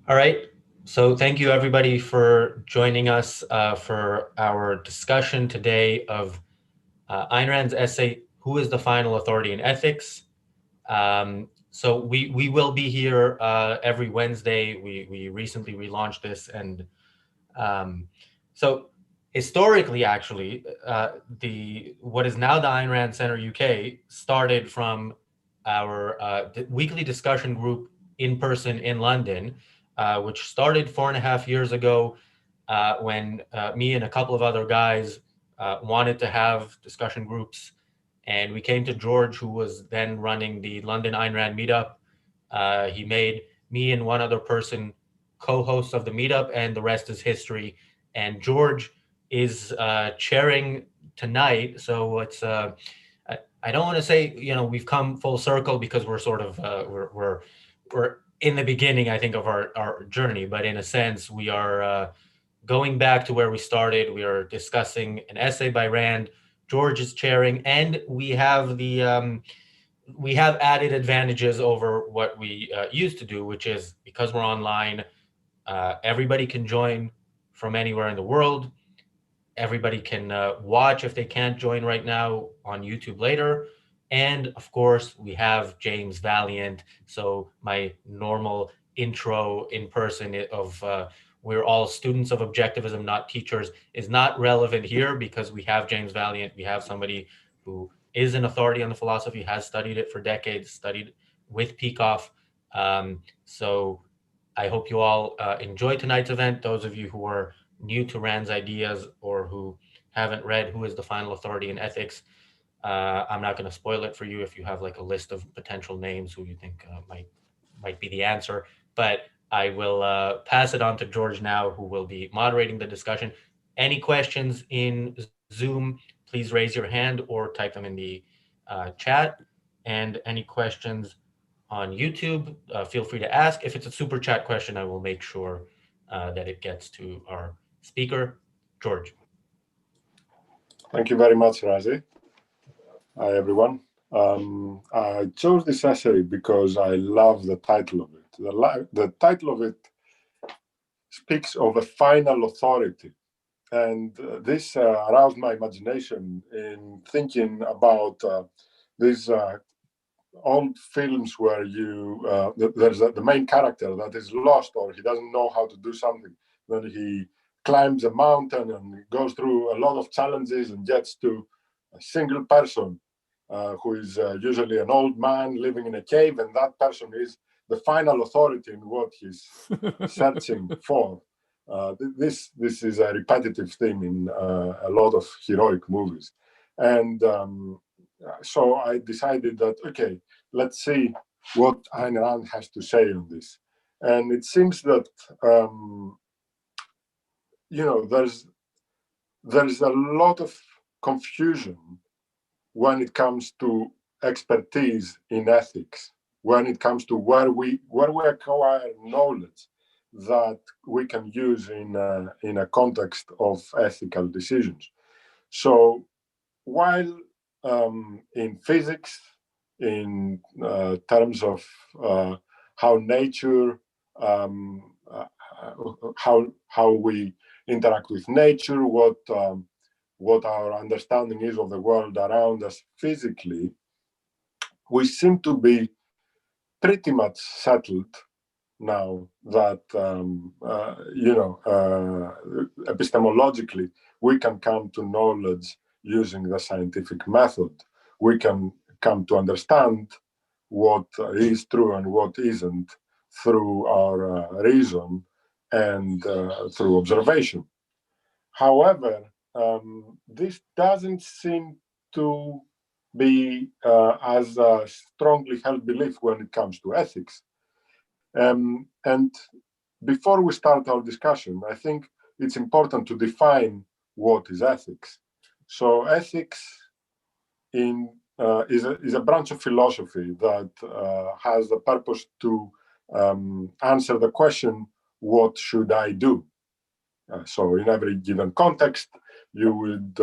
All right. So thank you everybody for joining us for our discussion today of Ayn Rand's essay, "Who is the Final Authority in Ethics?" So we will be here every Wednesday. We recently relaunched this, and um, so historically, actually, the what is now the Ayn Rand Center UK started from our weekly discussion group in person in London, which started 4.5 years ago when me and a couple of other guys wanted to have discussion groups, and we came to George, who was then running the London Ayn Rand meetup. He made me and one other person co-hosts of the meetup, and the rest is history. And George is chairing tonight, so it's I don't want to say we've come full circle because we're sort of we're in the beginning, I think, of our journey, but in a sense we are going back to where we started. We are discussing an essay by Rand. George is chairing, and we have added advantages over what we used to do, which is because we're online, everybody can join from anywhere in the world. Everybody can watch if they can't join right now on YouTube later. And of course, we have James Valliant. So my normal intro in person of we're all students of objectivism, not teachers, is not relevant here because we have James Valliant. We have somebody who is an authority on the philosophy, has studied it for decades, studied with Peikoff. So I hope you all enjoy tonight's event. Those of you who are new to Rand's ideas or who haven't read Who is the Final Authority in Ethics, I'm not going to spoil it for you if you have like a list of potential names who you think might be the answer. But I will pass it on to George now, who will be moderating the discussion. Any questions in Zoom, please raise your hand or type them in the chat. And any questions on YouTube, feel free to ask. If it's a super chat question, I will make sure that it gets to our speaker, George. Thank you very much, Razi. Hi, everyone. I chose this essay because I love the title of it. The title of it speaks of a final authority. And this aroused my imagination in thinking about these old films where there's the main character that is lost or he doesn't know how to do something. Then he climbs a mountain and goes through a lot of challenges and gets to a single person who is usually an old man living in a cave, and that person is the final authority in what he's searching for. This is a repetitive theme in a lot of heroic movies. And so I decided that, okay, let's see what Ayn Rand has to say on this. And it seems that, there's a lot of confusion when it comes to expertise in ethics, when it comes to where we acquire knowledge that we can use in a context of ethical decisions. So while in physics, in terms of how nature, how we interact with nature, what our understanding is of the world around us physically, we seem to be pretty much settled now that epistemologically we can come to knowledge using the scientific method. We can come to understand what is true and what isn't through our reason and through observation. However, this doesn't seem to be as a strongly held belief when it comes to ethics. And before we start our discussion, I think it's important to define what is ethics. So ethics is a branch of philosophy that has the purpose to answer the question, what should I do? So in every given context, you would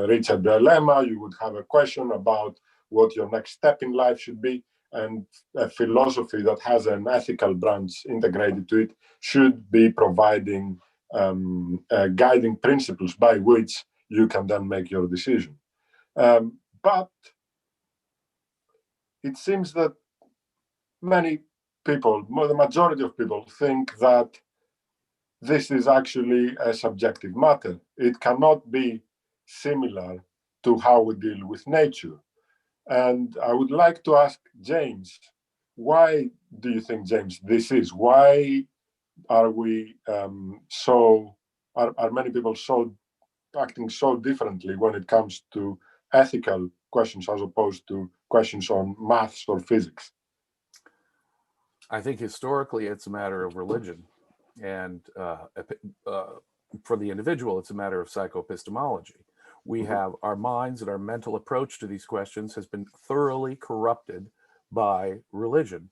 reach a dilemma. You would have a question about what your next step in life should be, and a philosophy that has an ethical branch integrated to it should be providing guiding principles by which you can then make your decision. But it seems that many people, the majority of people, think that this is actually a subjective matter. It cannot be similar to how we deal with nature. And I would like to ask James, why do you think, James, this is? Why are we are many people acting so differently when it comes to ethical questions as opposed to questions on maths or physics? I think historically it's a matter of religion, and for the individual, it's a matter of psychoepistemology. We have our minds and our mental approach to these questions has been thoroughly corrupted by religion.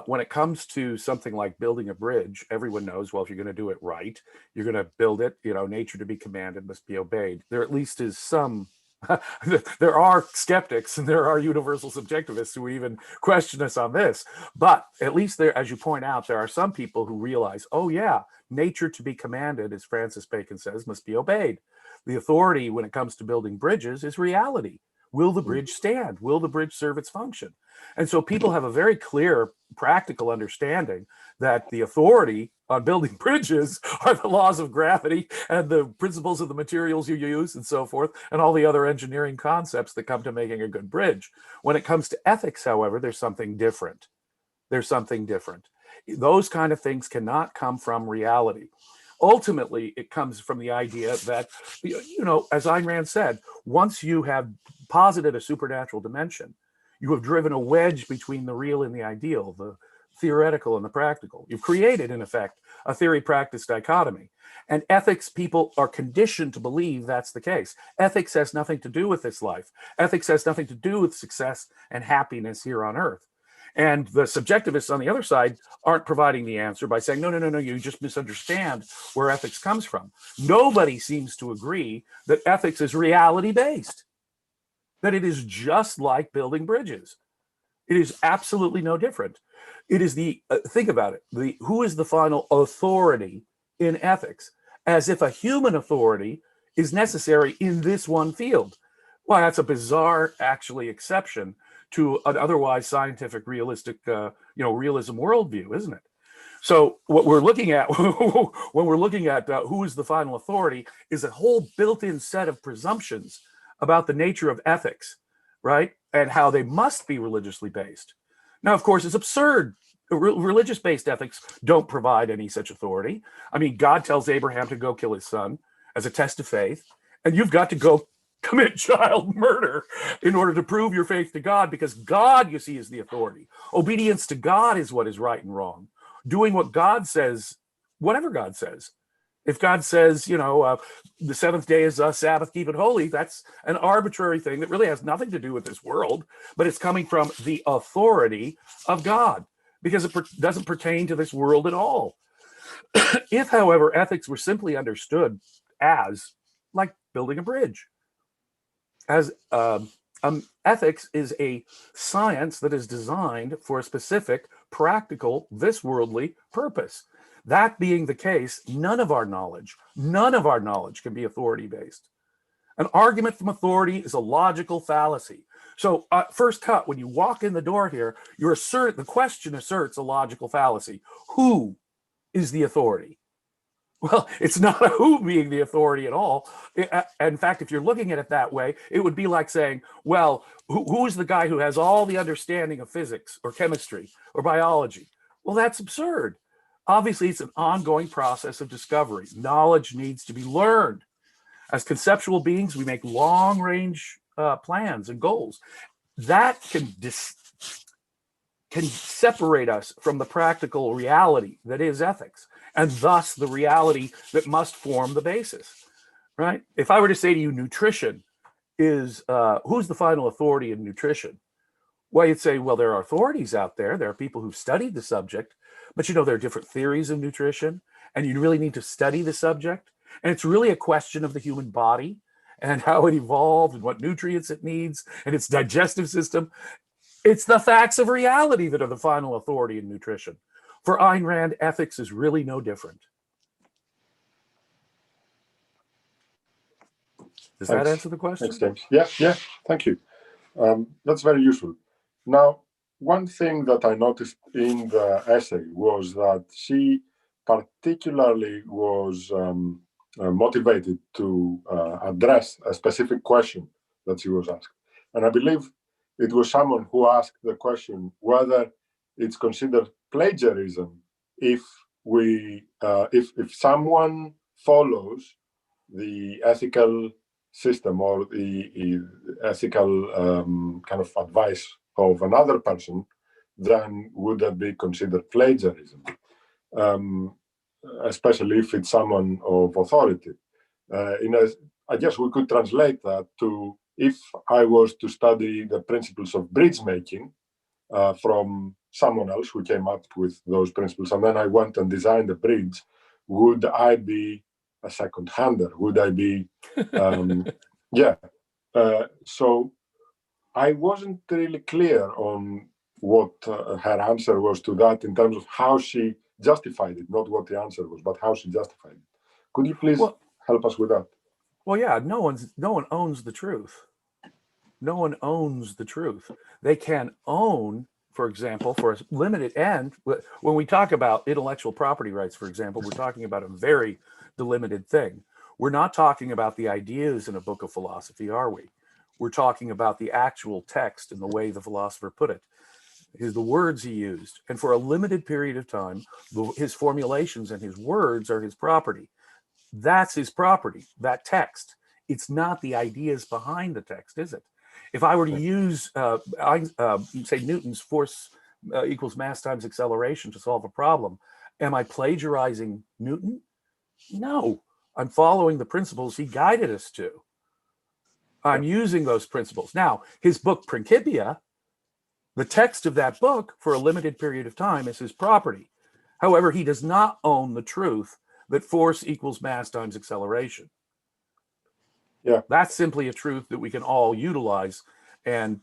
When it comes to something like building a bridge, everyone knows, well, if you're going to do it right, you're going to build it, nature to be commanded must be obeyed. There at least is some, there are skeptics and there are universal subjectivists who even question us on this. But at least there, as you point out, there are some people who realize, oh yeah, nature to be commanded, as Francis Bacon says, must be obeyed. The authority when it comes to building bridges is reality. Will the bridge stand? Will the bridge serve its function? And so people have a very clear, practical understanding that the authority on building bridges are the laws of gravity and the principles of the materials you use and so forth, and all the other engineering concepts that come to making a good bridge. When it comes to ethics, however, there's something different. There's something different. Those kind of things cannot come from reality. Ultimately, it comes from the idea that, as Ayn Rand said, once you have posited a supernatural dimension, you have driven a wedge between the real and the ideal, the theoretical and the practical. You've created, in effect, a theory-practice dichotomy. And ethics people are conditioned to believe that's the case. Ethics has nothing to do with this life. Ethics has nothing to do with success and happiness here on Earth. And the subjectivists on the other side aren't providing the answer by saying, no, you just misunderstand where ethics comes from. Nobody seems to agree that ethics is reality-based, that it is just like building bridges. It is absolutely no different. It is think about it, who is the final authority in ethics, as if a human authority is necessary in this one field. Why, that's a bizarre, actually, exception to an otherwise scientific, realistic, realism worldview, isn't it? So what we're looking at when we're looking at who is the final authority is a whole built-in set of presumptions about the nature of ethics, right? And how they must be religiously based. Now, of course, it's absurd. Religious-based ethics don't provide any such authority. I mean, God tells Abraham to go kill his son as a test of faith, and you've got to go commit child murder in order to prove your faith to God, because God, you see, is the authority. Obedience to God is what is right and wrong. Doing what God says, whatever God says. If God says, the seventh day is a Sabbath, keep it holy, that's an arbitrary thing that really has nothing to do with this world, but it's coming from the authority of God, because it doesn't pertain to this world at all. If, however, ethics were simply understood as like building a bridge, as ethics is a science that is designed for a specific, practical, this worldly purpose. That being the case, none of our knowledge can be authority-based. An argument from authority is a logical fallacy. So first cut, when you walk in the door here, the question asserts a logical fallacy. Who is the authority? Well, it's not a who being the authority at all. In fact, if you're looking at it that way, it would be like saying, well, who's the guy who has all the understanding of physics or chemistry or biology? Well, that's absurd. Obviously, it's an ongoing process of discovery. Knowledge needs to be learned. As conceptual beings, we make long-range plans and goals. That can separate us from the practical reality that is ethics, and thus the reality that must form the basis, right? If I were to say to you, nutrition is, who's the final authority in nutrition? Well, you'd say, well, there are authorities out there. There are people who've studied the subject, but there are different theories of nutrition, and you really need to study the subject. And it's really a question of the human body and how it evolved and what nutrients it needs and its digestive system. It's the facts of reality that are the final authority in nutrition. For Ayn Rand, ethics is really no different. Does that answer the question? Thanks, James. Yeah, thank you. That's very useful. Now, one thing that I noticed in the essay was that she particularly was motivated to address a specific question that she was asked. And I believe it was someone who asked the question whether it's considered plagiarism if if someone follows the ethical system or the ethical kind of advice of another person, then would that be considered plagiarism? Especially if it's someone of authority. I guess we could translate that to if I was to study the principles of bridge making from someone else who came up with those principles, and then I went and designed a bridge, would I be a second-hander? Would I be, yeah. So I wasn't really clear on what her answer was to that in terms of how she justified it, not what the answer was, but how she justified it. Could you please help us with that? Well, yeah, no one owns the truth. No one owns the truth. They can own, for example, for a limited end. When we talk about intellectual property rights, for example, we're talking about a very delimited thing. We're not talking about the ideas in a book of philosophy, are we? We're talking about the actual text and the way the philosopher put it, the words he used. And for a limited period of time, his formulations and his words are his property. That's his property, that text. It's not the ideas behind the text, is it? If I were to use, say, Newton's force equals mass times acceleration to solve a problem, am I plagiarizing Newton? No, I'm following the principles he guided us to. I'm using those principles. Now, his book Principia, the text of that book for a limited period of time is his property. However, he does not own the truth that force equals mass times acceleration. Yeah, that's simply a truth that we can all utilize, and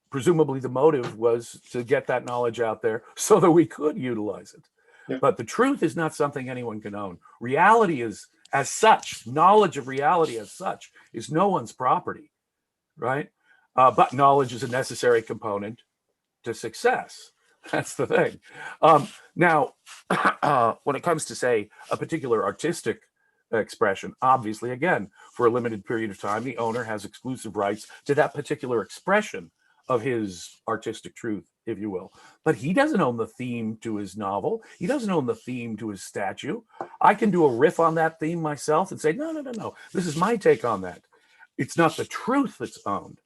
presumably the motive was to get that knowledge out there so that we could utilize it. Yeah. But the truth is not something anyone can own. Reality is, as such, knowledge of reality as such is no one's property, right? But knowledge is a necessary component to success. That's the thing. Now, when it comes to, say, a particular artistic expression, obviously, again, for a limited period of time, the owner has exclusive rights to that particular expression of his artistic truth, if you will. But he doesn't own the theme to his novel. He doesn't own the theme to his statue. I can do a riff on that theme myself and say, no, this is my take on that. It's not the truth that's owned.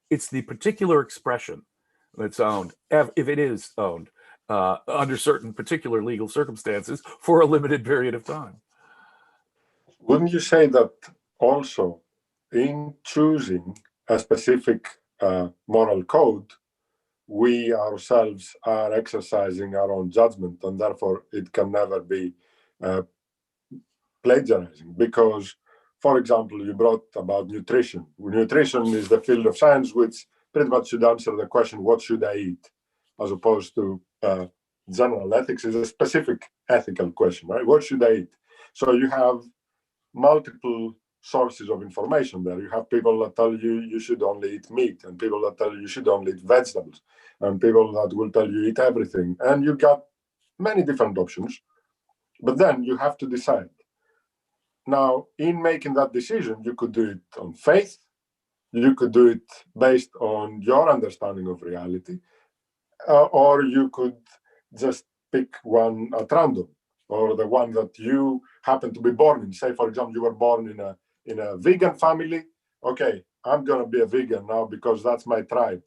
It's the particular expression that's owned, if it is owned, under certain particular legal circumstances for a limited period of time. Wouldn't you say that also in choosing a specific moral code, we ourselves are exercising our own judgment, and therefore it can never be plagiarizing? Because, for example, you brought about nutrition. Nutrition is the field of science which pretty much should answer the question, what should I eat? As opposed to general ethics is a specific ethical question, right? What should I eat? So you have multiple sources of information there. You have people that tell you you should only eat meat, and people that tell you you should only eat vegetables, and people that will tell you eat everything. And you got many different options, but then you have to decide. Now, in making that decision, you could do it on faith, you could do it based on your understanding of reality, or you could just pick one at random, or the one that you happen to be born in. Say, for example, you were born in a vegan family. Okay, I'm going to be a vegan now because that's my tribe.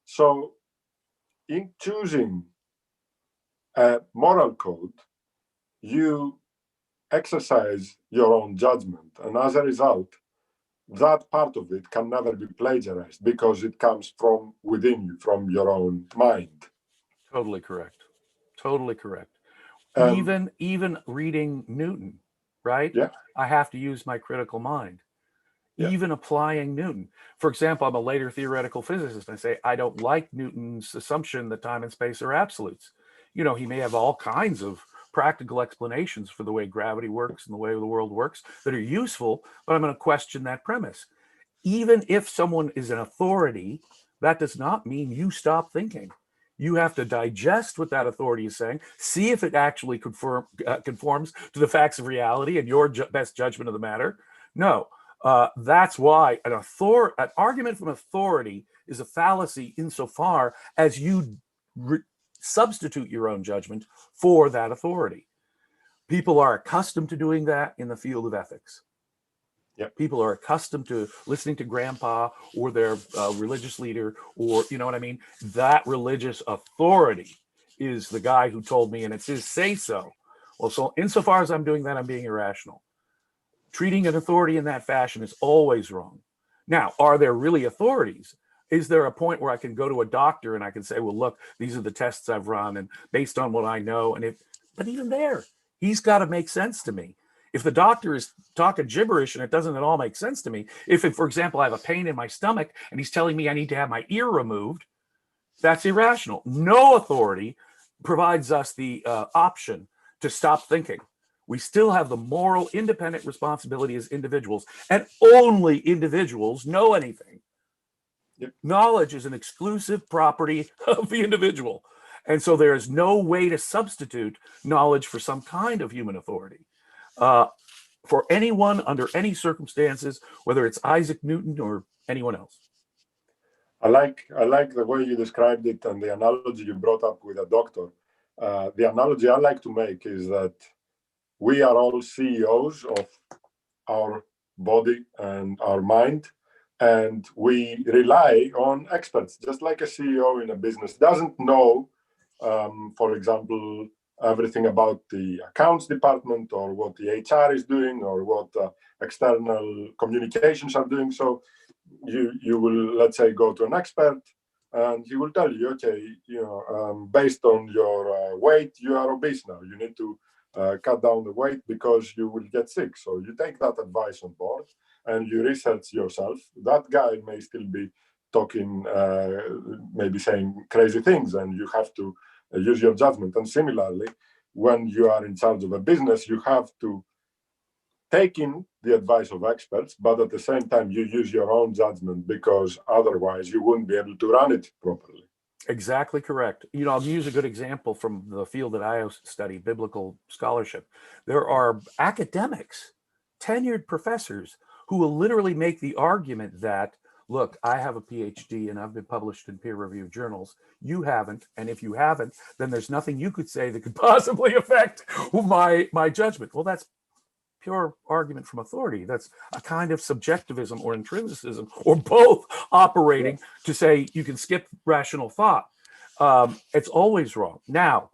So in choosing a moral code, you exercise your own judgment. And as a result, that part of it can never be plagiarized because it comes from within you, from your own mind. Totally correct. Totally correct. Even reading Newton, right? Yeah. I have to use my critical mind. even applying Newton. For example, I'm a later theoretical physicist, and I say, I don't like Newton's assumption that time and space are absolutes. You know, he may have all kinds of practical explanations for the way gravity works and the way the world works that are useful, but I'm going to question that premise. Even if someone is an authority, that does not mean you stop thinking. You have to digest what that authority is saying, see if it actually conforms to the facts of reality and your best judgment of the matter. No, that's why an argument from authority is a fallacy insofar as you substitute your own judgment for that authority. People are accustomed to doing that in the field of ethics. Yep. People are accustomed to listening to grandpa or their religious leader, or, you know what I mean? That religious authority is the guy who told me, and it's his say-so. Well, so insofar as I'm doing that, I'm being irrational. Treating an authority in that fashion is always wrong. Now, are there really authorities? Is there a point where I can go to a doctor and I can say, well, look, these are the tests I've run, and based on what I know, but even there, he's got to make sense to me. If the doctor is talking gibberish and it doesn't at all make sense to me, if, for example, I have a pain in my stomach and he's telling me I need to have my ear removed, that's irrational. No authority provides us the option to stop thinking. We still have the moral, independent responsibility as individuals, and only individuals know anything. Yep. Knowledge is an exclusive property of the individual. And so there is no way to substitute knowledge for some kind of human authority. For anyone under any circumstances, whether it's Isaac Newton or anyone else. I like the way you described it and the analogy you brought up with a doctor. The analogy I like to make is that we are all CEOs of our body and our mind, and we rely on experts, just like a CEO in a business doesn't know, for example, everything about the accounts department or what the HR is doing or what external communications are doing. So you will, let's say, go to an expert and he will tell you, okay, based on your weight, you are obese now. You need to cut down the weight because you will get sick. So you take that advice on board and you research yourself. That guy may still be talking, maybe saying crazy things, and you have to use your judgment. And similarly, when you are in charge of a business, you have to take in the advice of experts, but at the same time, you use your own judgment, because otherwise you wouldn't be able to run it properly. Exactly correct. I'll use a good example from the field that I study, biblical scholarship. There are academics, tenured professors, who will literally make the argument that, look, I have a PhD and I've been published in peer-reviewed journals. You haven't, and if you haven't, then there's nothing you could say that could possibly affect my judgment. Well, that's pure argument from authority. That's a kind of subjectivism or intrinsicism, or both, operating to say you can skip rational thought. It's always wrong. Now,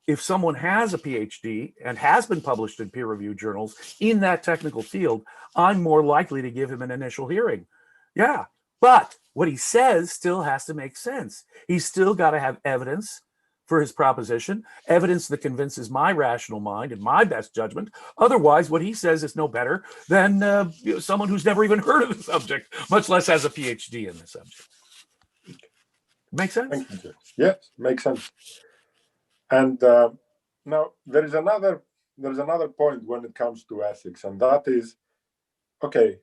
if someone has a PhD and has been published in peer-reviewed journals in that technical field, I'm more likely to give him an initial hearing. Yeah, but what he says still has to make sense. He's still got to have evidence for his proposition, evidence that convinces my rational mind and my best judgment. Otherwise, what he says is no better than someone who's never even heard of the subject, much less has a PhD in the subject. Make sense? Yes, makes sense. And now there is another point when it comes to ethics, and that is, okay,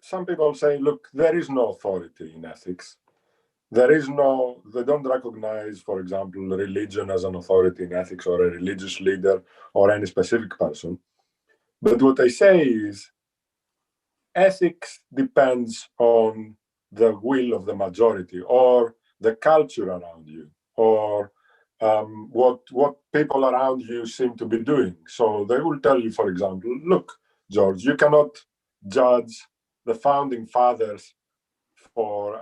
some people say, look, there is no authority in ethics. They don't recognize, for example, religion as an authority in ethics, or a religious leader, or any specific person. But what I say is, ethics depends on the will of the majority, or the culture around you, or what people around you seem to be doing. So they will tell you, for example, look, George, you cannot judge the founding fathers for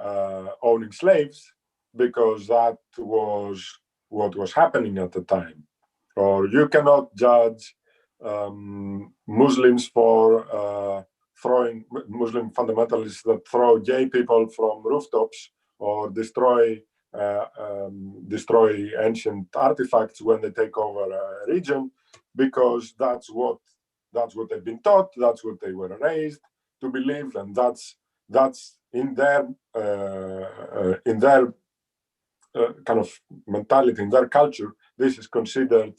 owning slaves, because that was what was happening at the time. Or you cannot judge Muslims for throwing Muslim fundamentalists that throw gay people from rooftops, or destroy ancient artifacts when they take over a region, because that's That's what they've been taught. That's what they were raised to believe, and that's in their kind of mentality, in their culture. This is considered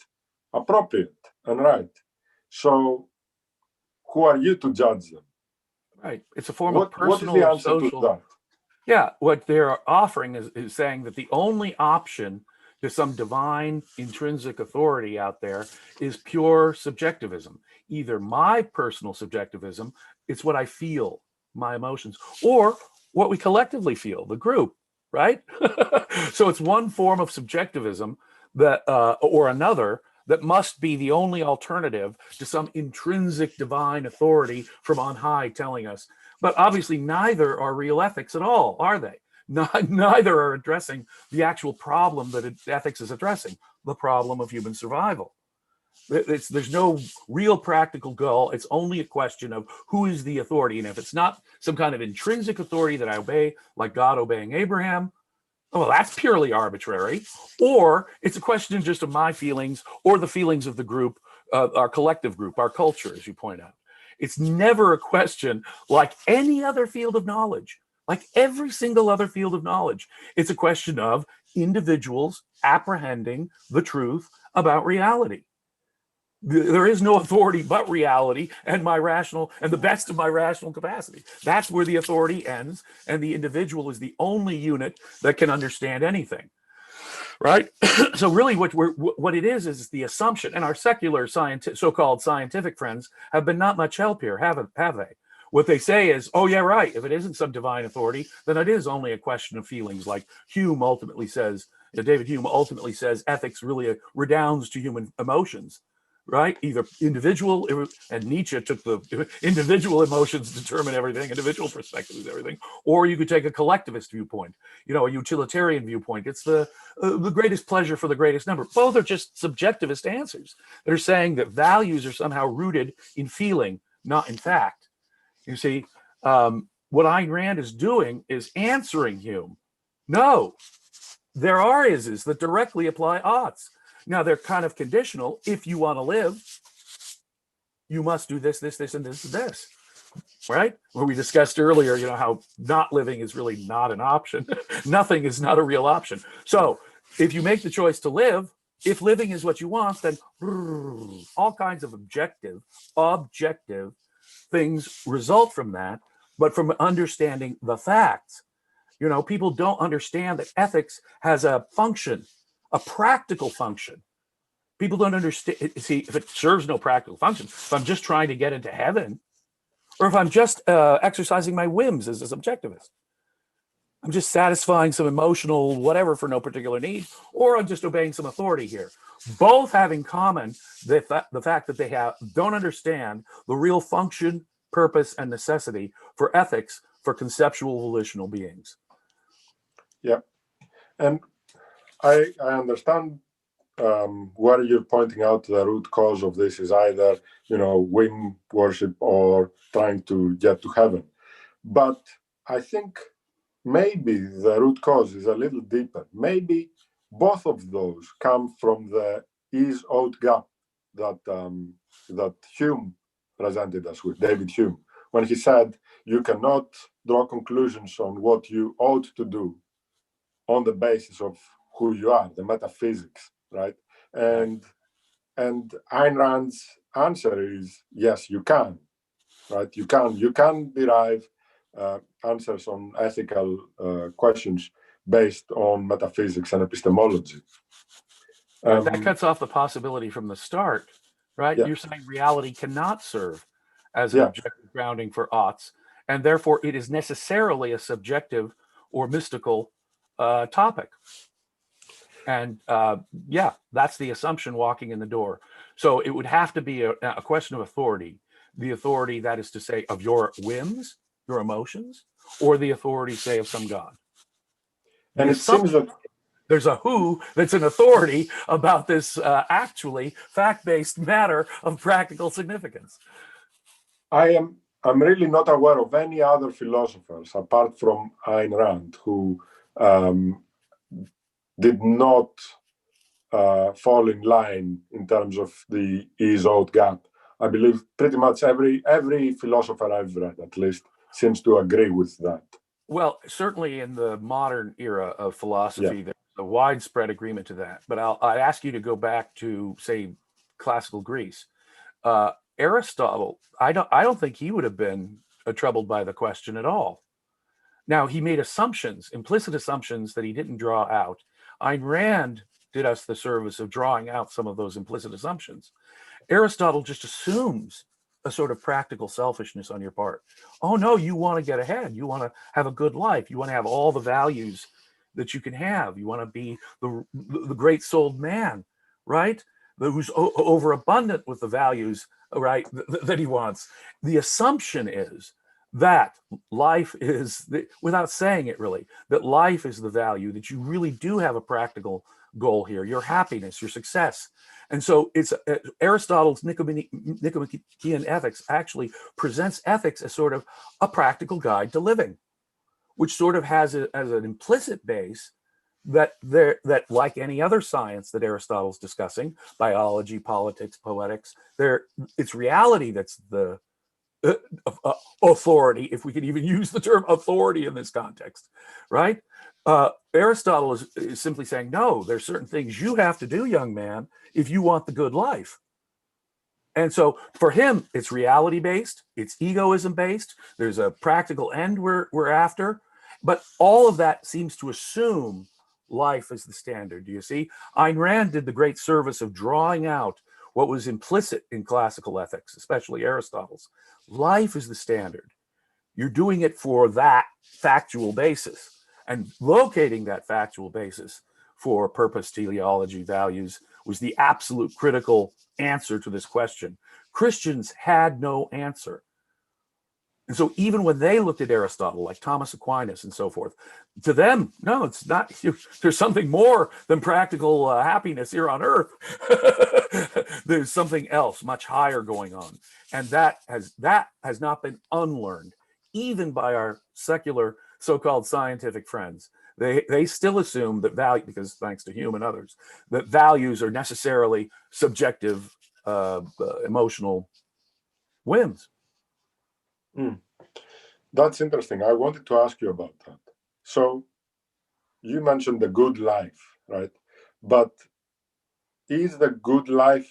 appropriate and right. So, who are you to judge them? Right. It's a form of personal, what is the answer social. to that? Yeah, what they're offering is saying that the only option to some divine intrinsic authority out there is pure subjectivism. Either my personal subjectivism, it's what I feel, my emotions, or what we collectively feel, the group, right? So it's one form of subjectivism that, or another, that must be the only alternative to some intrinsic divine authority from on high telling us. But obviously, neither are real ethics at all, are they? Neither are addressing the actual problem that ethics is addressing, the problem of human survival. There's no real practical goal. It's only a question of who is the authority. And if it's not some kind of intrinsic authority that I obey, like God obeying Abraham, well, that's purely arbitrary. Or it's a question just of my feelings or the feelings of the group, our collective group, our culture, as you point out. It's never a question like any other field of knowledge, like every single other field of knowledge. It's a question of individuals apprehending the truth about reality. There is no authority but reality and my rational and the best of my rational capacity. That's where the authority ends, and the individual is the only unit that can understand anything. Right? So really what it is the assumption, and our secular so-called scientific friends have been not much help here, have they? What they say is, oh yeah, right, if it isn't some divine authority, then it is only a question of feelings. Like Hume ultimately says, David Hume ultimately says ethics really redounds to human emotions. Right? Either individual, and Nietzsche took the individual emotions determine everything, individual perspective is everything, or you could take a collectivist viewpoint, a utilitarian viewpoint. It's the greatest pleasure for the greatest number. Both are just subjectivist answers. They're saying that values are somehow rooted in feeling, not in fact. You see, what Ayn Rand is doing is answering Hume. No, there are ises that directly apply oughts. Now, they're kind of conditional. If you want to live, you must do this, this, this, and this, and this, right? Where we discussed earlier, how not living is really not an option. Nothing is not a real option. So if you make the choice to live, if living is what you want, then all kinds of objective things result from that, but from understanding the facts. People don't understand that ethics has a function, a practical function. People don't understand. See, if it serves no practical function, if I'm just trying to get into heaven, or if I'm just exercising my whims as a subjectivist, I'm just satisfying some emotional whatever for no particular need, or I'm just obeying some authority here. Both have in common the fact that they don't understand the real function, purpose, and necessity for ethics for conceptual volitional beings. Yeah, and I understand where you're pointing out the root cause of this is either, whim worship or trying to get to heaven. But I think maybe the root cause is a little deeper. Maybe both of those come from the is-ought gap that Hume presented us with, David Hume, when he said you cannot draw conclusions on what you ought to do on the basis of who you are, the metaphysics, right? And Ayn Rand's answer is yes, you can, right? You can derive answers on ethical questions based on metaphysics and epistemology. That cuts off the possibility from the start, right? Yeah. You're saying reality cannot serve as an objective grounding for oughts, and therefore it is necessarily a subjective or mystical topic. And that's the assumption walking in the door. So it would have to be a question of authority, the authority, that is to say, of your whims, your emotions, or the authority, say, of some God. And it seems that there's a who that's an authority about this actually fact-based matter of practical significance. I'm really not aware of any other philosophers apart from Ayn Rand who did not fall in line in terms of the is-ought gap. I believe pretty much every philosopher I've read, at least, seems to agree with that. Well, certainly in the modern era of philosophy, there's a widespread agreement to that. But I'd ask you to go back to, say, classical Greece. Aristotle, I don't think he would have been troubled by the question at all. Now, he made assumptions, implicit assumptions that he didn't draw out. Ayn Rand did us the service of drawing out some of those implicit assumptions. Aristotle just assumes a sort of practical selfishness on your part. Oh no, you want to get ahead. You want to have a good life. You want to have all the values that you can have. You want to be the great souled man, right? Who's overabundant with the values, right, that he wants. The assumption is that life is, without saying it really, that life is the value, that you really do have a practical goal here, your happiness, your success. And so it's Aristotle's Nicomachean Ethics actually presents ethics as sort of a practical guide to living, which sort of has as an implicit base that like any other science that Aristotle's discussing, biology, politics, poetics, it's reality that's the authority, if we could even use the term authority in this context, right? Aristotle is simply saying, no, there's certain things you have to do, young man, if you want the good life. And so for him, it's reality-based, it's egoism-based, there's a practical end we're after, but all of that seems to assume life is the standard. Do you see? Ayn Rand did the great service of drawing out what was implicit in classical ethics, especially Aristotle's. Life is the standard. You're doing it for that factual basis. And locating that factual basis for purpose, teleology, values was the absolute critical answer to this question. Christians had no answer. And so even when they looked at Aristotle, like Thomas Aquinas and so forth, to them, no, it's not, there's something more than practical happiness here on earth. There's something else much higher going on. And that has not been unlearned, even by our secular so-called scientific friends. They still assume that value, because thanks to Hume and others, that values are necessarily subjective emotional whims. That's interesting. I wanted to ask you about that. So you mentioned the good life, right? But is the good life,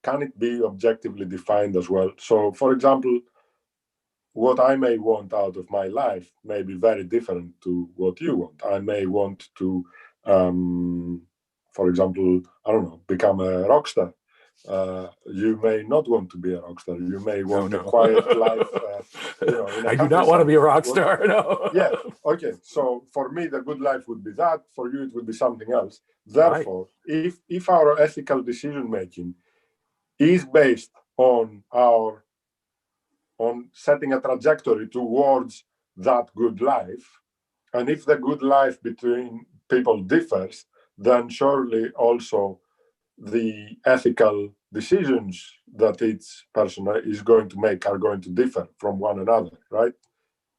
can it be objectively defined as well? So, for example, what I may want out of my life may be very different to what you want. I may want to, for example, I don't know, become a rock star. You may not want to be a rock star. You may want a quiet life. I do not want to be a rock star. No. Yeah. Okay. So for me, the good life would be that. For you, it would be something else. Therefore, right, if our ethical decision making is based on setting a trajectory towards that good life, and if the good life between people differs, then surely also the ethical decisions that each person is going to make are going to differ from one another, right?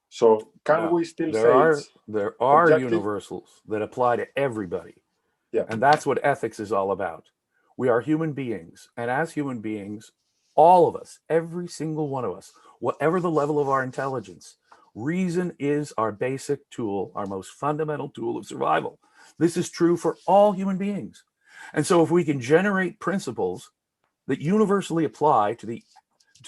So can we still say there are universals that apply to everybody? Yeah. And that's what ethics is all about. We are human beings, and as human beings, all of us, every single one of us, whatever the level of our intelligence, reason is our basic tool, our most fundamental tool of survival. This is true for all human beings. And so if we can generate principles that universally apply to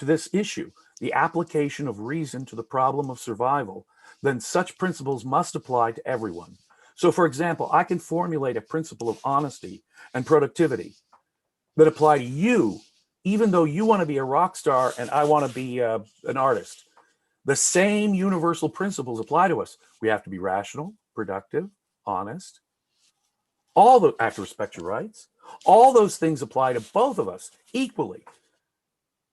this issue, the application of reason to the problem of survival, then such principles must apply to everyone. So for example, I can formulate a principle of honesty and productivity that apply to you, even though you want to be a rock star and I want to be an artist. The same universal principles apply to us. We have to be rational, productive, honest. I have to respect your rights. All those things apply to both of us equally.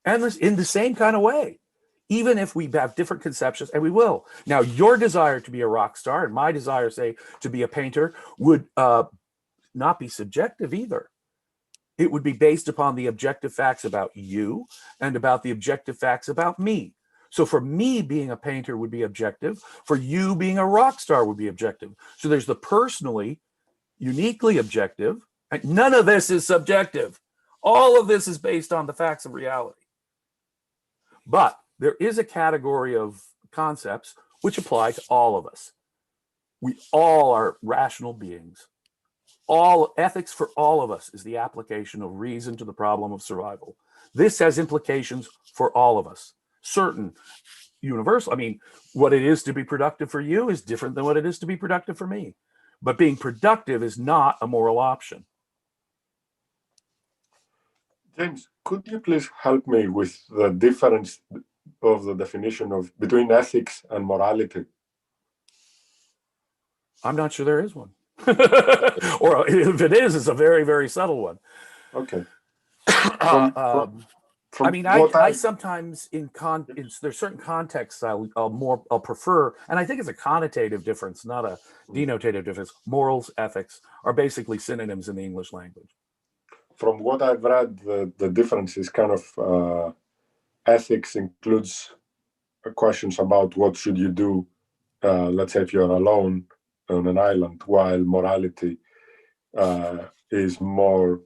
And in the same kind of way, even if we have different conceptions, and we will. Now, your desire to be a rock star and my desire, say, to be a painter would not be subjective either. It would be based upon the objective facts about you and about the objective facts about me. So for me, being a painter would be objective. For you, being a rock star would be objective. So there's the personally, uniquely objective. And none of this is subjective. All of this is based on the facts of reality. But there is a category of concepts which apply to all of us. We all are rational beings. All ethics for all of us is the application of reason to the problem of survival. This has implications for all of us. Certain universal, I mean, what it is to be productive for you is different than what it is to be productive for me. But being productive is not a moral option. James, could you please help me with the difference of the definition of between ethics and morality? I'm not sure there is one. Or if it is, it's a very, very subtle one. Okay. I mean, I sometimes there's certain contexts I'll prefer, and I think it's a connotative difference, not a denotative difference. Morals, ethics are basically synonyms in the English language. From what I've read, the difference is kind of ethics includes questions about what should you do, let's say if you're alone on an island, while morality is more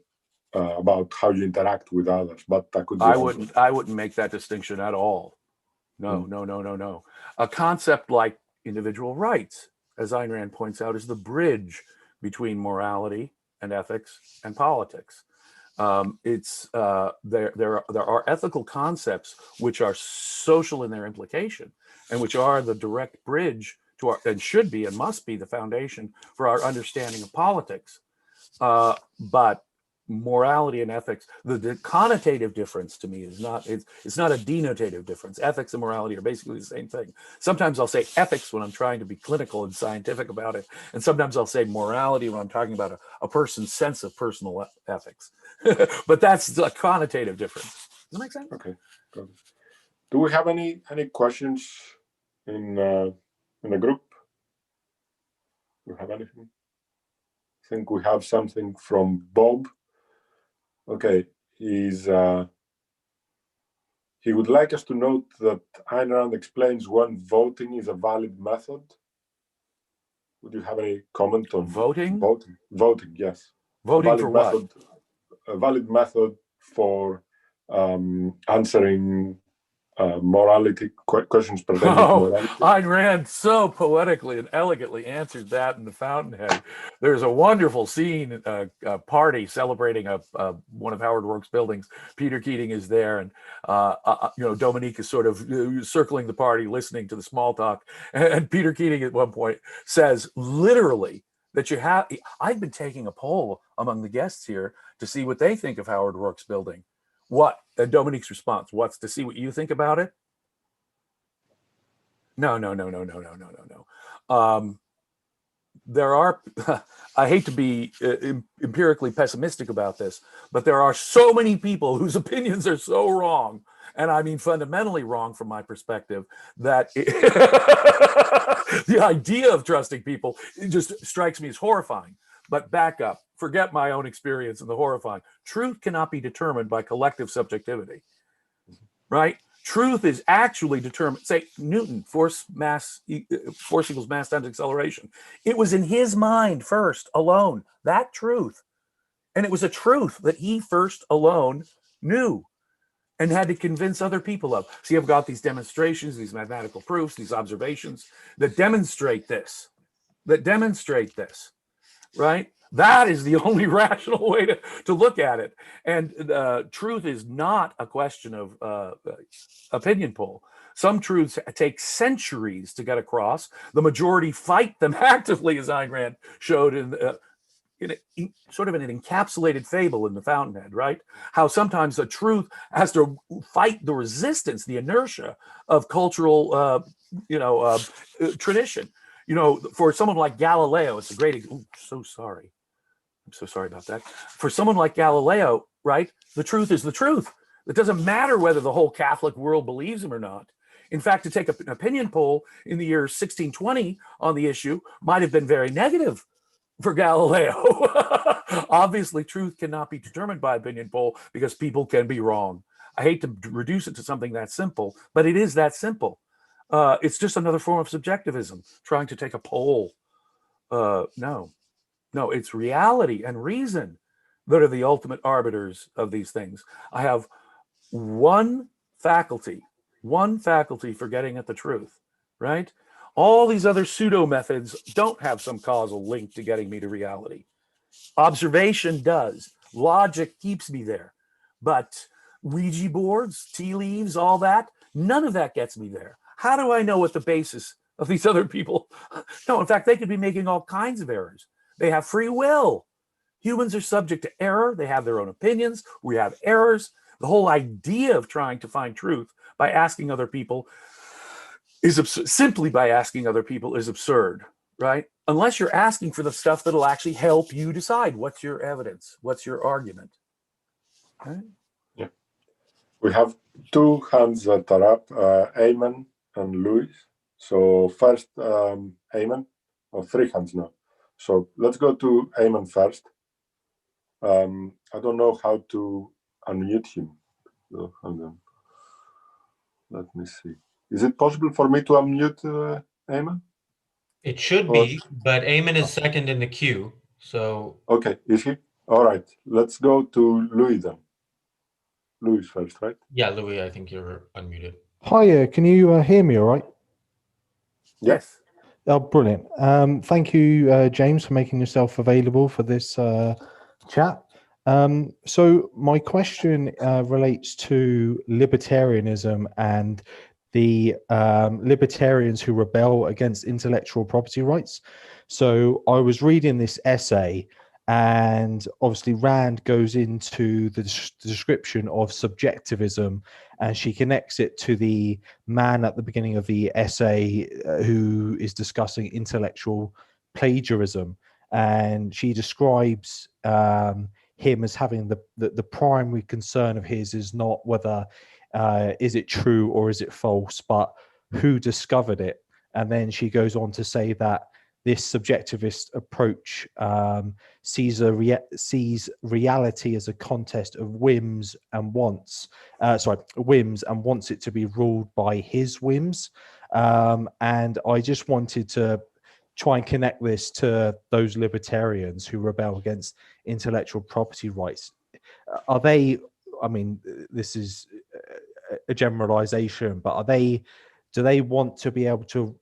about how you interact with others. But I wouldn't make that distinction at all. No. A concept like individual rights, as Ayn Rand points out, is the bridge between morality and ethics and politics. There are ethical concepts which are social in their implication and which are the direct bridge to our, and should be and must be the foundation for our understanding of politics. But morality and ethics, the connotative difference to me is not, it's not a denotative difference. Ethics and morality are basically the same thing. Sometimes I'll say ethics when I'm trying to be clinical and scientific about it, and sometimes I'll say morality when I'm talking about a person's sense of personal ethics. But that's a connotative difference. Does that make sense? Okay. Good. Do we have any questions in the group? Do you have anything? I think we have something from Bob. Okay, he would like us to note that Ayn Rand explains when voting is a valid method. Would you have any comment on voting? Voting, yes. Voting for what? A valid method for answering morality questions pertaining to morality. Ayn Rand so poetically and elegantly answered that in The Fountainhead. There's a wonderful scene, a party celebrating one of Howard Roark's buildings. Peter Keating is there, and Dominique is sort of circling the party, listening to the small talk. And Peter Keating at one point says, literally, that I've been taking a poll among the guests here to see what they think of Howard Roark's building. What? Dominique's response, what's to see what you think about it? No. There are, I hate to be empirically pessimistic about this, but there are so many people whose opinions are so wrong, and I mean fundamentally wrong from my perspective, that the idea of trusting people, it just strikes me as horrifying. But back up, forget my own experience in the horrifying. Truth cannot be determined by collective subjectivity, right? Truth is actually determined, say Newton, force equals mass times acceleration. It was in his mind first, alone, that truth. And it was a truth that he first alone knew and had to convince other people of. So you've got these demonstrations, these mathematical proofs, these observations that demonstrate this, right? That is the only rational way to look at it. And truth is not a question of opinion poll. Some truths take centuries to get across. The majority fight them actively, as Ayn Rand showed in sort of an encapsulated fable in The Fountainhead, right? How sometimes the truth has to fight the resistance, the inertia of cultural, tradition. For someone like Galileo, it's a great, I'm so sorry about that. For someone like Galileo, right, the truth is the truth. It doesn't matter whether the whole Catholic world believes him or not. In fact, to take an opinion poll in the year 1620 on the issue might have been very negative for Galileo. Obviously, truth cannot be determined by opinion poll because people can be wrong. I hate to reduce it to something that simple, but it is that simple. It's just another form of subjectivism, trying to take a poll. No, it's reality and reason that are the ultimate arbiters of these things. I have one faculty one faculty for getting at the truth, right? All these other pseudo methods don't have some causal link to getting me to reality. Observation does. Logic keeps me there. But Ouija boards, tea leaves, all that, none of that gets me there. How do I know what the basis of these other people? No, in fact, they could be making all kinds of errors. They have free will. Humans are subject to error. They have their own opinions. We have errors. The whole idea of trying to find truth by asking other people is simply by asking other people is absurd, right? Unless you're asking for the stuff that'll actually help you decide what's your evidence, what's your argument. Right? Yeah. We have two hands that are up, Eamon and Luis. So first, Eamon, or three hands now. So let's go to Eamon first. I don't know how to unmute him. So, let me see. Is it possible for me to unmute Eamon? It should be, but Eamon is second in the queue. So okay, is he? All right. Let's go to Louis then. Louis first, right? yeah, Louis, I think you're unmuted. Hiya, can you hear me all right? Yes. Oh, brilliant. Thank you, James, for making yourself available for this chat. So my question relates to libertarianism and the libertarians who rebel against intellectual property rights. So I was reading this essay, and obviously Rand goes into the description of subjectivism, and she connects it to the man at the beginning of the essay who is discussing intellectual plagiarism, and she describes him as having the primary concern of his is not whether is it true or is it false, but who discovered it. And then she goes on to say that this subjectivist approach sees reality as a contest of whims and wants. Whims, and wants it to be ruled by his whims. And I just wanted to try and connect this to those libertarians who rebel against intellectual property rights. Are they? I mean, this is a generalization, but do they want to be able to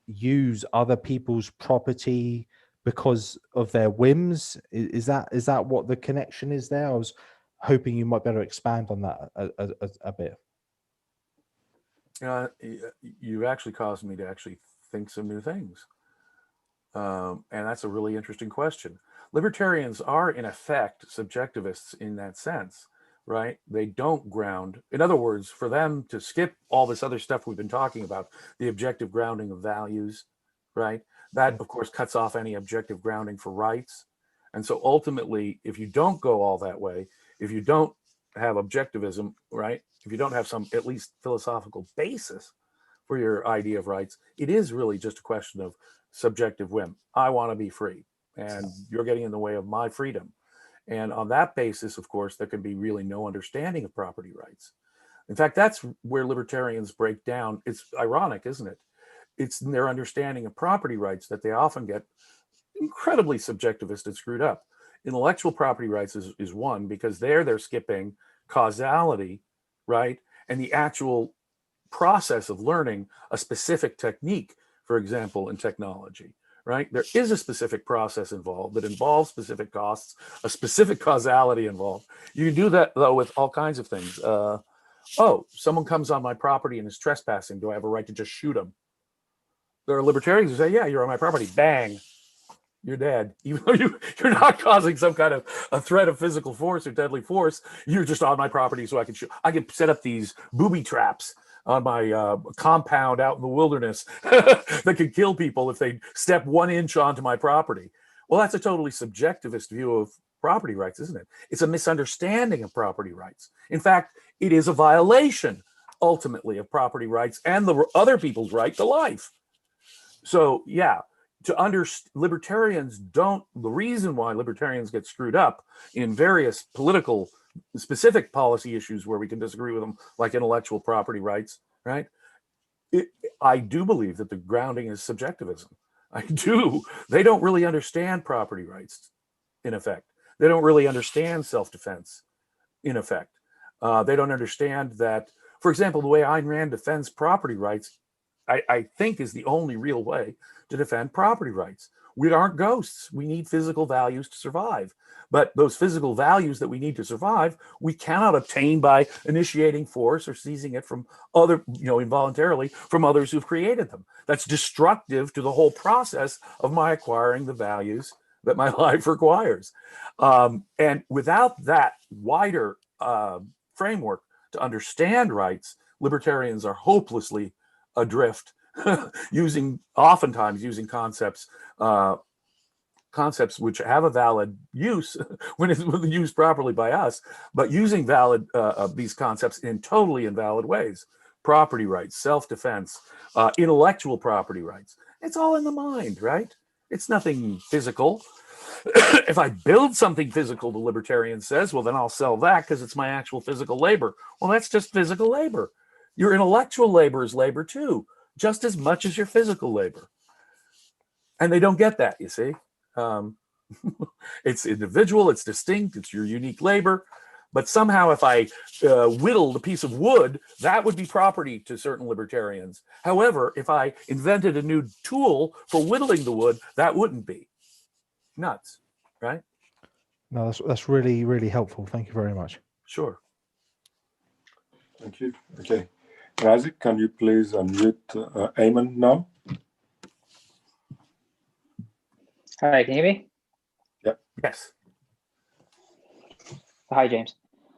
use other people's property because of their whims? Is that what the connection is there? I was hoping you might better expand on that a bit. You actually caused me to actually think some new things. And that's a really interesting question. Libertarians are, in effect, subjectivists in that sense, right? They don't ground. In other words, for them to skip all this other stuff we've been talking about, the objective grounding of values, right? That, of course, cuts off any objective grounding for rights. And so ultimately, if you don't go all that way, if you don't have objectivism, right? If you don't have some at least philosophical basis for your idea of rights, it is really just a question of subjective whim. I want to be free, and you're getting in the way of my freedom. And on that basis, of course, there can be really no understanding of property rights. In fact, that's where libertarians break down. It's ironic, isn't it? It's in their understanding of property rights that they often get incredibly subjectivist and screwed up. Intellectual property rights is one, because they're skipping causality, right? And the actual process of learning a specific technique, for example, in technology, right? There is a specific process involved that involves specific costs, a specific causality involved. You can do that, though, with all kinds of things. Someone comes on my property and is trespassing. Do I have a right to just shoot him? There are libertarians who say, yeah, you're on my property. Bang. You're dead. Even though you're not causing some kind of a threat of physical force or deadly force, you're just on my property, so I can shoot. I can set up these booby traps on my compound out in the wilderness that could kill people if they step 1 inch onto my property. Well, that's a totally subjectivist view of property rights, isn't it? It's a misunderstanding of property rights. In fact, it is a violation, ultimately, of property rights and the other people's right to life. So, yeah, libertarians don't, the reason why libertarians get screwed up in various political specific policy issues where we can disagree with them, like intellectual property rights, right? I do believe that the grounding is subjectivism. I do. They don't really understand property rights, in effect. They don't really understand self-defense, in effect. They don't understand that For example, the way Ayn Rand defends property rights, I think is the only real way to defend property rights. We aren't ghosts. We need physical values to survive. But those physical values that we need to survive, we cannot obtain by initiating force or seizing it from other, involuntarily from others who've created them. That's destructive to the whole process of my acquiring the values that my life requires. And without that wider framework to understand rights, libertarians are hopelessly adrift, oftentimes using concepts which have a valid use when it's used properly by us, but using these concepts in totally invalid ways. Property rights, self-defense, intellectual property rights. It's all in the mind, right? It's nothing physical. If I build something physical, the libertarian says, well, then I'll sell that because it's my actual physical labor. Well, that's just physical labor. Your intellectual labor is labor too, just as much as your physical labor. And they don't get that, you see. It's individual, it's distinct, it's your unique labor. But somehow if I whittled a piece of wood, that would be property to certain libertarians. However, if I invented a new tool for whittling the wood, that wouldn't be. Nuts, right? No, that's really, really helpful. Thank you very much. Sure. Thank you. Okay. Razik, can you please unmute Ayman now? Hi, can you hear me? Yep. Yes. Hi, James.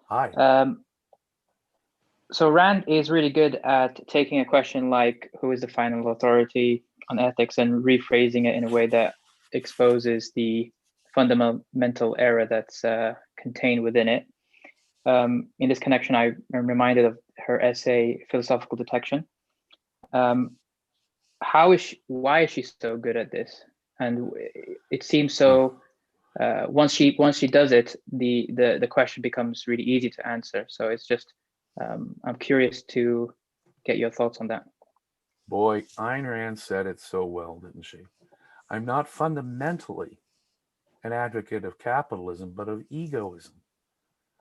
Hi. So Rand is really good at taking a question like, who is the final authority on ethics, and rephrasing it in a way that exposes the fundamental error that's contained within it. In this connection, I am reminded of her essay, Philosophical Detection. Why is she so good at this? And it seems so, once she does it, the question becomes really easy to answer. So it's just, I'm curious to get your thoughts on that. Boy, Ayn Rand said it so well, didn't she? I'm not fundamentally an advocate of capitalism, but of egoism.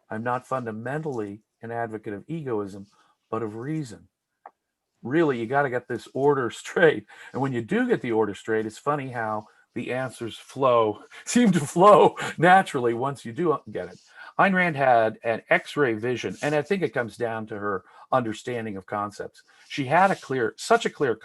I'm not fundamentally an advocate of egoism, but of reason. Really, you got to get this order straight. And when you do get the order straight, it's funny how the answers seem to flow naturally once you do get it. Ayn Rand had an X-ray vision, and I think it comes down to her understanding of concepts. She had such a clear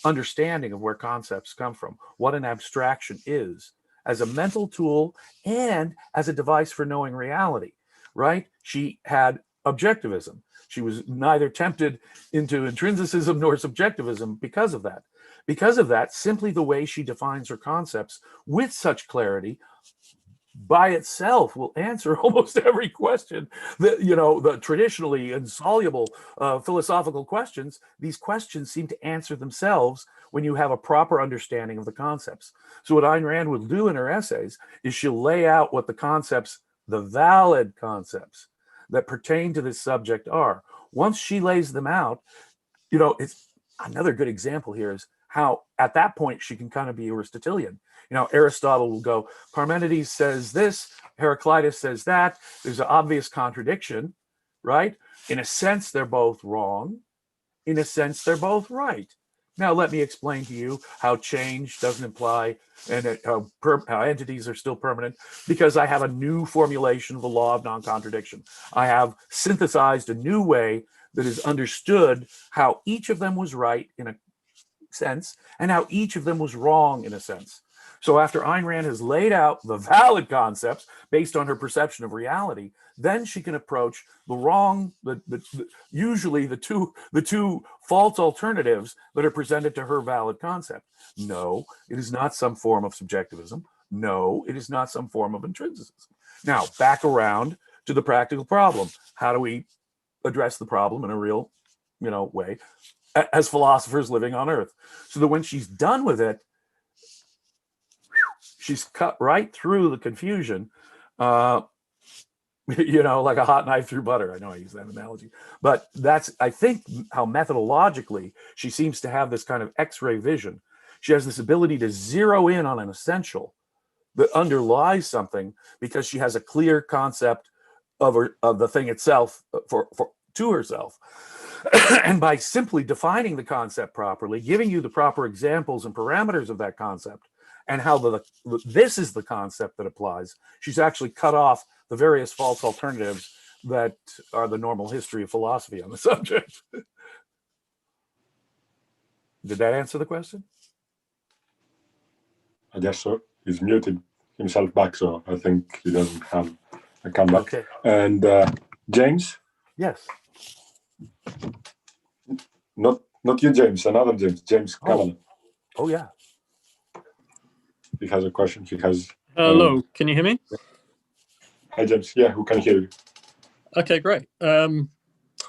understanding of where concepts come from, what an abstraction is, as a mental tool and as a device for knowing reality, right? She had objectivism. She was neither tempted into intrinsicism nor subjectivism because of that. Because of that, simply the way she defines her concepts with such clarity by itself will answer almost every question that, the traditionally insoluble philosophical questions. These questions seem to answer themselves when you have a proper understanding of the concepts. So what Ayn Rand will do in her essays is she'll lay out what the concepts, the valid concepts that pertain to this subject are. Once she lays them out, it's another good example here is how at that point she can kind of be Aristotelian. Aristotle will go, Parmenides says this, Heraclitus says that. There's an obvious contradiction, right? In a sense, they're both wrong. In a sense, they're both right. Now, let me explain to you how change doesn't imply and how entities are still permanent, because I have a new formulation of the law of non-contradiction. I have synthesized a new way that is understood how each of them was right in a sense and how each of them was wrong in a sense. So after Ayn Rand has laid out the valid concepts based on her perception of reality, then she can approach the wrong, usually the two false alternatives that are presented to her valid concept. No, it is not some form of subjectivism. No, it is not some form of intrinsicism. Now, back around to the practical problem. How do we address the problem in a real, way as philosophers living on Earth? So that when she's done with it, she's cut right through the confusion, like a hot knife through butter. I know I use that analogy, but that's, I think, how methodologically she seems to have this kind of X-ray vision. She has this ability to zero in on an essential that underlies something because she has a clear concept of the thing itself to herself. And by simply defining the concept properly, giving you the proper examples and parameters of that concept, and how this is the concept that applies, she's actually cut off the various false alternatives that are the normal history of philosophy on the subject. Did that answer the question? I guess so. He's muted himself back, so I think he doesn't have a comeback. Okay. And James? Yes. Not you, James. Another James. James Cameron. Oh, yeah. He has a question. He has. Hello, can you hear me? Hi, James. Yeah, who can hear you? Okay, great. Hi,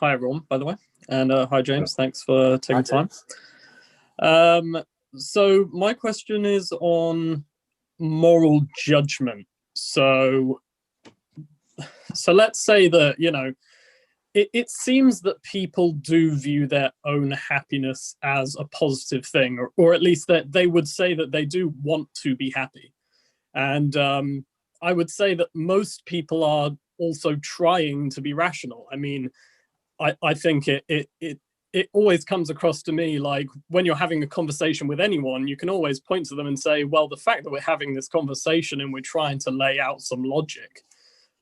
everyone, by the way. And hi, James. Thanks for taking time. So my question is on moral judgment. So let's say that, you know, it seems that people do view their own happiness as a positive thing, or at least that they would say that they do want to be happy. And I would say that most people are also trying to be rational. I mean, I think it always comes across to me like when you're having a conversation with anyone, you can always point to them and say, well, the fact that we're having this conversation and we're trying to lay out some logic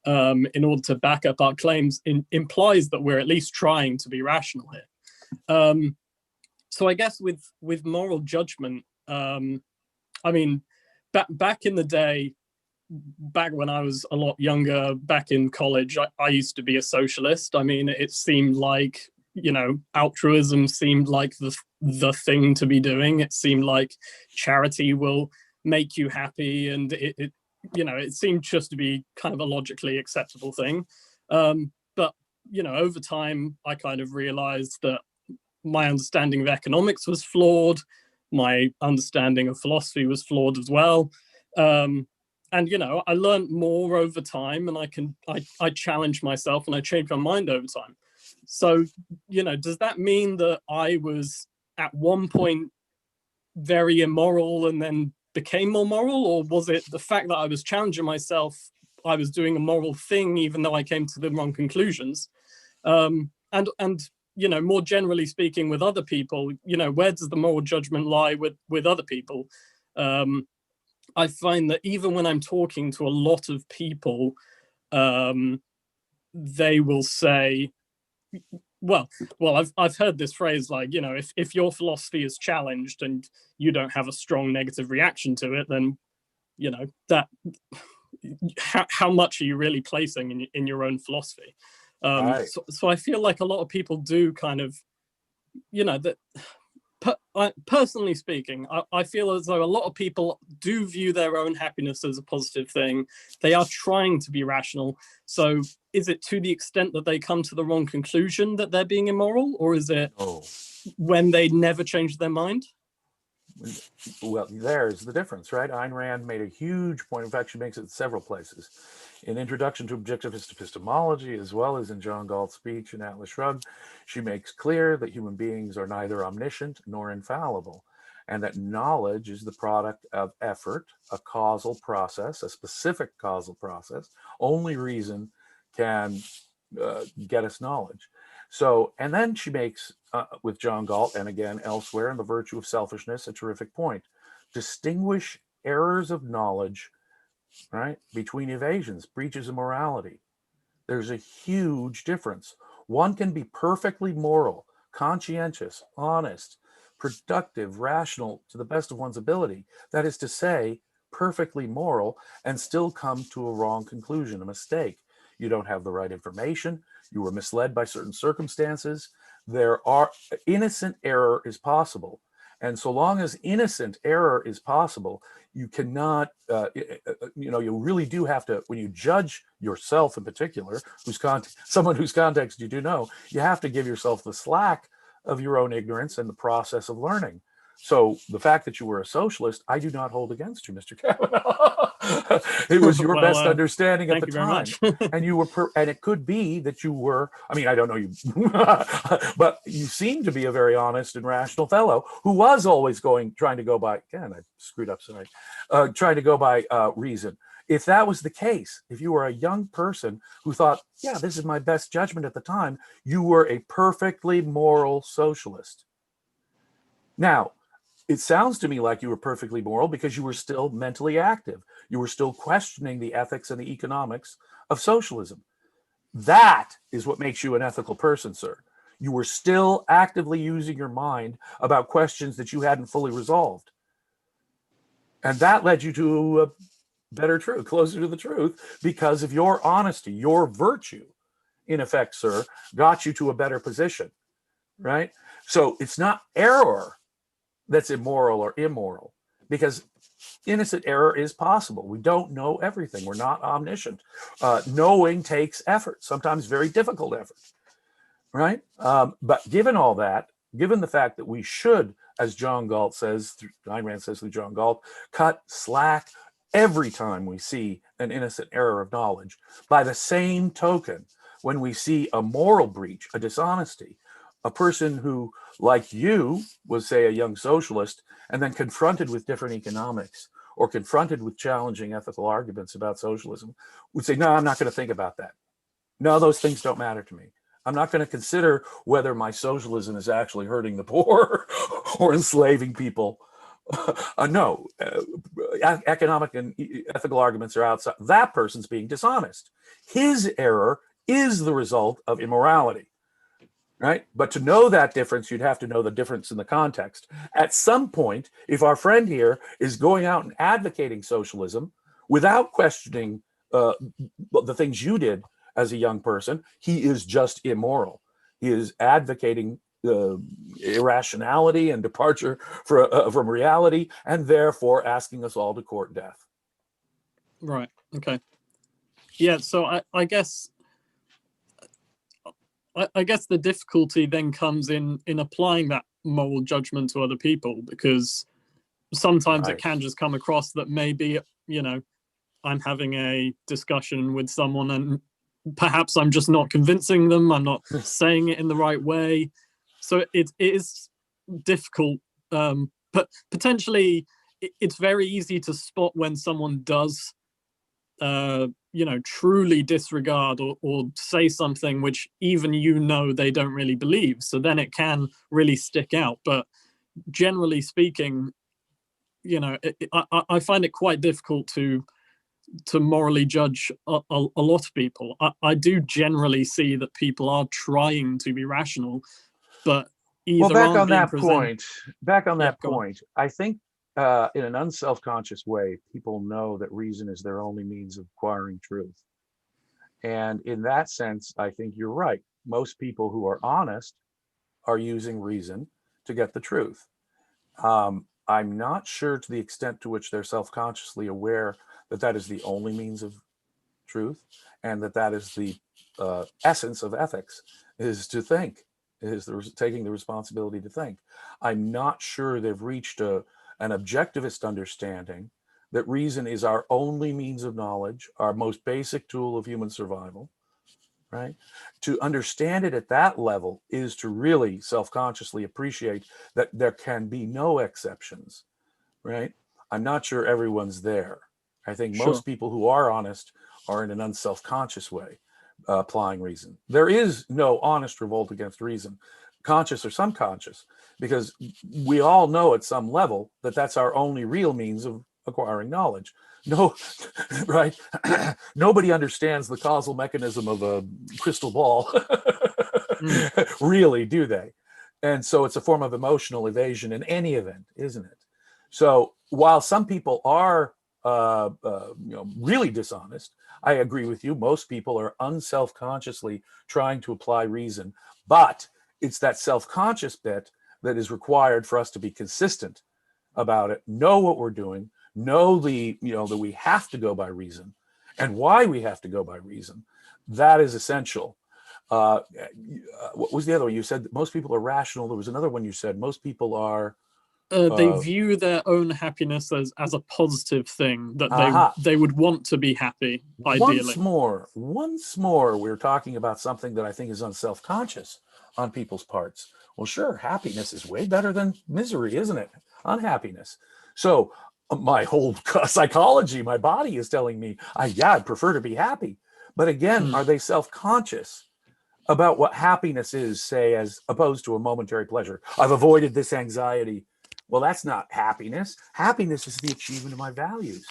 in order to back up our claims implies that we're at least trying to be rational here. So I guess with moral judgment, I mean, back in the day, back when I was a lot younger, back in college, I used to be a socialist. I mean, it seemed like, you know, altruism seemed like the thing to be doing. It seemed like charity will make you happy, and it you know, it seemed just to be kind of a logically acceptable thing. But, you know, over time, I kind of realized that my understanding of economics was flawed. My understanding of philosophy was flawed as well. And, you know, I learned more over time, and I challenged myself and I changed my mind over time. So, you know, does that mean that I was at one point very immoral and then became more moral, or was it the fact that I was challenging myself, I was doing a moral thing even though I came to the wrong conclusions? And you know, more generally speaking, with other people, you know, where does the moral judgment lie with other people? I find that even when I'm talking to a lot of people, they will say, well, I've heard this phrase like, you know, if your philosophy is challenged and you don't have a strong negative reaction to it, then, you know, that how much are you really placing in your own philosophy? Right. So I feel like a lot of people do kind of, you know, that personally speaking, I feel as though a lot of people do view their own happiness as a positive thing. They are trying to be rational. So is it to the extent that they come to the wrong conclusion that they're being immoral, or is it when they never change their mind? Well, there's the difference, right? Ayn Rand made a huge point. In fact, she makes it in several places. In Introduction to Objectivist Epistemology, as well as in John Galt's speech in Atlas Shrugged, she makes clear that human beings are neither omniscient nor infallible, and that knowledge is the product of effort, a causal process, a specific causal process. Only reason can get us knowledge. So, and then she makes, with John Galt, and again elsewhere in The Virtue of Selfishness, a terrific point. Distinguish errors of knowledge, right, between evasions, breaches of morality. There's a huge difference. One can be perfectly moral, conscientious, honest, productive, rational to the best of one's ability. That is to say, perfectly moral, and still come to a wrong conclusion, a mistake. You don't have the right information. You were misled by certain circumstances. Innocent error is possible. And so long as innocent error is possible, you cannot, you know, you really do have to, when you judge yourself in particular, someone whose context you do know, you have to give yourself the slack of your own ignorance and the process of learning. So the fact that you were a socialist, I do not hold against you, Mr. Kavanaugh. It was your best understanding at the time. And you were, and it could be that you were, I mean, I don't know you, but you seem to be a very honest and rational fellow who was always trying to go by, again, I screwed up, sorry, trying to go by reason. If that was the case, if you were a young person who thought, yeah, this is my best judgment at the time, you were a perfectly moral socialist. Now, it sounds to me like you were perfectly moral because you were still mentally active. You were still questioning the ethics and the economics of socialism. That is what makes you an ethical person, sir. You were still actively using your mind about questions that you hadn't fully resolved. And that led you to a better truth, closer to the truth, because of your honesty, your virtue, in effect, sir, got you to a better position, right? So it's not error that's immoral or immoral, because innocent error is possible. We don't know everything. We're not omniscient. Knowing takes effort, sometimes very difficult effort, right? But given all that, given the fact that we should, as John Galt says, Ayn Rand says through John Galt, cut slack every time we see an innocent error of knowledge. By the same token, when we see a moral breach, a dishonesty, a person who, like you, was, say, a young socialist, and then confronted with different economics or confronted with challenging ethical arguments about socialism, would say, no, I'm not going to think about that. No, those things don't matter to me. I'm not going to consider whether my socialism is actually hurting the poor or enslaving people. No, economic and ethical arguments are outside. That person's being dishonest. His error is the result of immorality, right? But to know that difference, you'd have to know the difference in the context. At some point, if our friend here is going out and advocating socialism without questioning the things you did as a young person, he is just immoral. He is advocating irrationality and departure from reality, and therefore asking us all to court death. Right. Okay. Yeah. So I guess the difficulty then comes in applying that moral judgment to other people, because sometimes Right. it can just come across that maybe, I'm having a discussion with someone and perhaps I'm just not convincing them. I'm not saying it in the right way. So it is difficult. But potentially it's very easy to spot when someone does, truly disregard or say something which even they don't really believe. So then it can really stick out. But generally speaking, I find it quite difficult to morally judge a lot of people. I do generally see that people are trying to be rational, but either back aren't on being that present. point, I think in an unself-conscious way, people know that reason is their only means of acquiring truth. And in that sense, I think you're right. Most people who are honest are using reason to get the truth. I'm not sure to the extent to which they're self-consciously aware that that is the only means of truth, and that is the essence of ethics, is to think, is taking the responsibility to think. I'm not sure they've reached an objectivist understanding that reason is our only means of knowledge, our most basic tool of human survival, right? To understand it at that level is to really self-consciously appreciate that there can be no exceptions, right? I'm not sure everyone's there. I think most people who are honest are in an unself-conscious way applying reason. There is no honest revolt against reason, conscious or subconscious, because we all know at some level that that's our only real means of acquiring knowledge. No, right? Nobody understands the causal mechanism of a crystal ball, really, do they? And so it's a form of emotional evasion in any event, isn't it? So while some people are really dishonest, I agree with you. Most people are unself-consciously trying to apply reason, but it's that self-conscious bit that is required for us to be consistent about it, know what we're doing, know that we have to go by reason and why we have to go by reason. That is essential. What was the other one? You said that most people are rational. There was another one you said most people are they view their own happiness as a positive thing, that they would want to be happy, ideally. Once more, we're talking about something that I think is unself-conscious on people's parts. Well, sure, happiness is way better than misery, isn't it? Unhappiness. So my whole psychology, my body is telling me, I'd prefer to be happy. But again, are they self-conscious about what happiness is, say, as opposed to a momentary pleasure? I've avoided this anxiety. Well, that's not happiness. Happiness is the achievement of my values,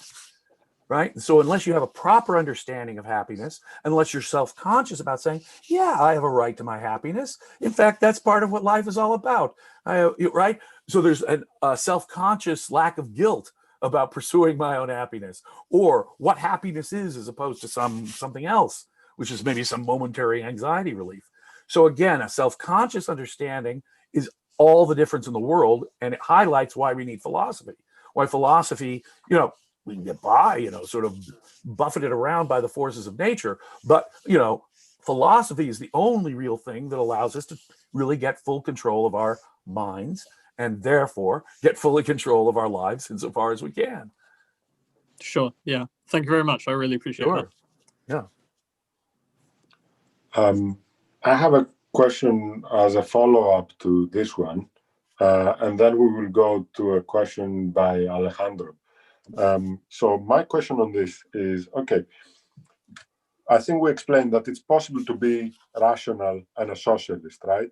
right? So unless you have a proper understanding of happiness, unless you're self-conscious about saying, yeah, I have a right to my happiness. In fact, that's part of what life is all about, right? So there's a self-conscious lack of guilt about pursuing my own happiness, or what happiness is as opposed to something else, which is maybe some momentary anxiety relief. So again, a self-conscious understanding is all the difference in the world, and it highlights why we need philosophy. Why philosophy, we can get by, sort of buffeted around by the forces of nature, but philosophy is the only real thing that allows us to really get full control of our minds, and therefore get fully control of our lives insofar as we can. Sure. Yeah. Thank you very much. I really appreciate that. Yeah. I have a question as a follow-up to this one, and then we will go to a question by Alejandro. So my question on this is, okay, I think we explained that it's possible to be rational and a socialist, right?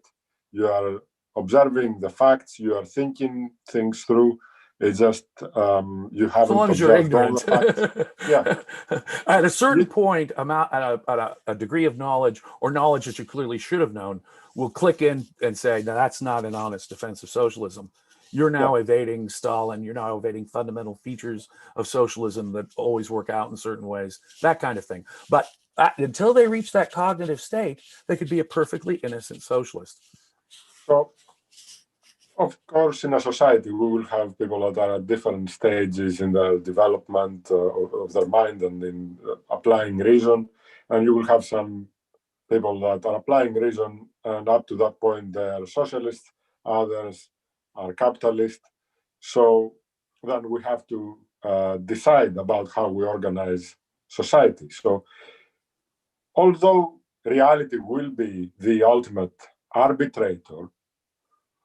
You are observing the facts, you are thinking things through. It's just you haven't as long as you're observed all ignorant. the facts. Yeah. At a certain point, at a degree of knowledge, or knowledge that you clearly should have known, will click in and say, no, that's not an honest defense of socialism. You're now evading Stalin. You're now evading fundamental features of socialism that always work out in certain ways, that kind of thing. But until they reach that cognitive state, they could be a perfectly innocent socialist. So, of course, in a society, we will have people that are at different stages in the development of their mind and in applying reason. And you will have some people that are applying reason, and up to that point, they are socialists, others are capitalist. So then we have to decide about how we organize society. So although reality will be the ultimate arbitrator,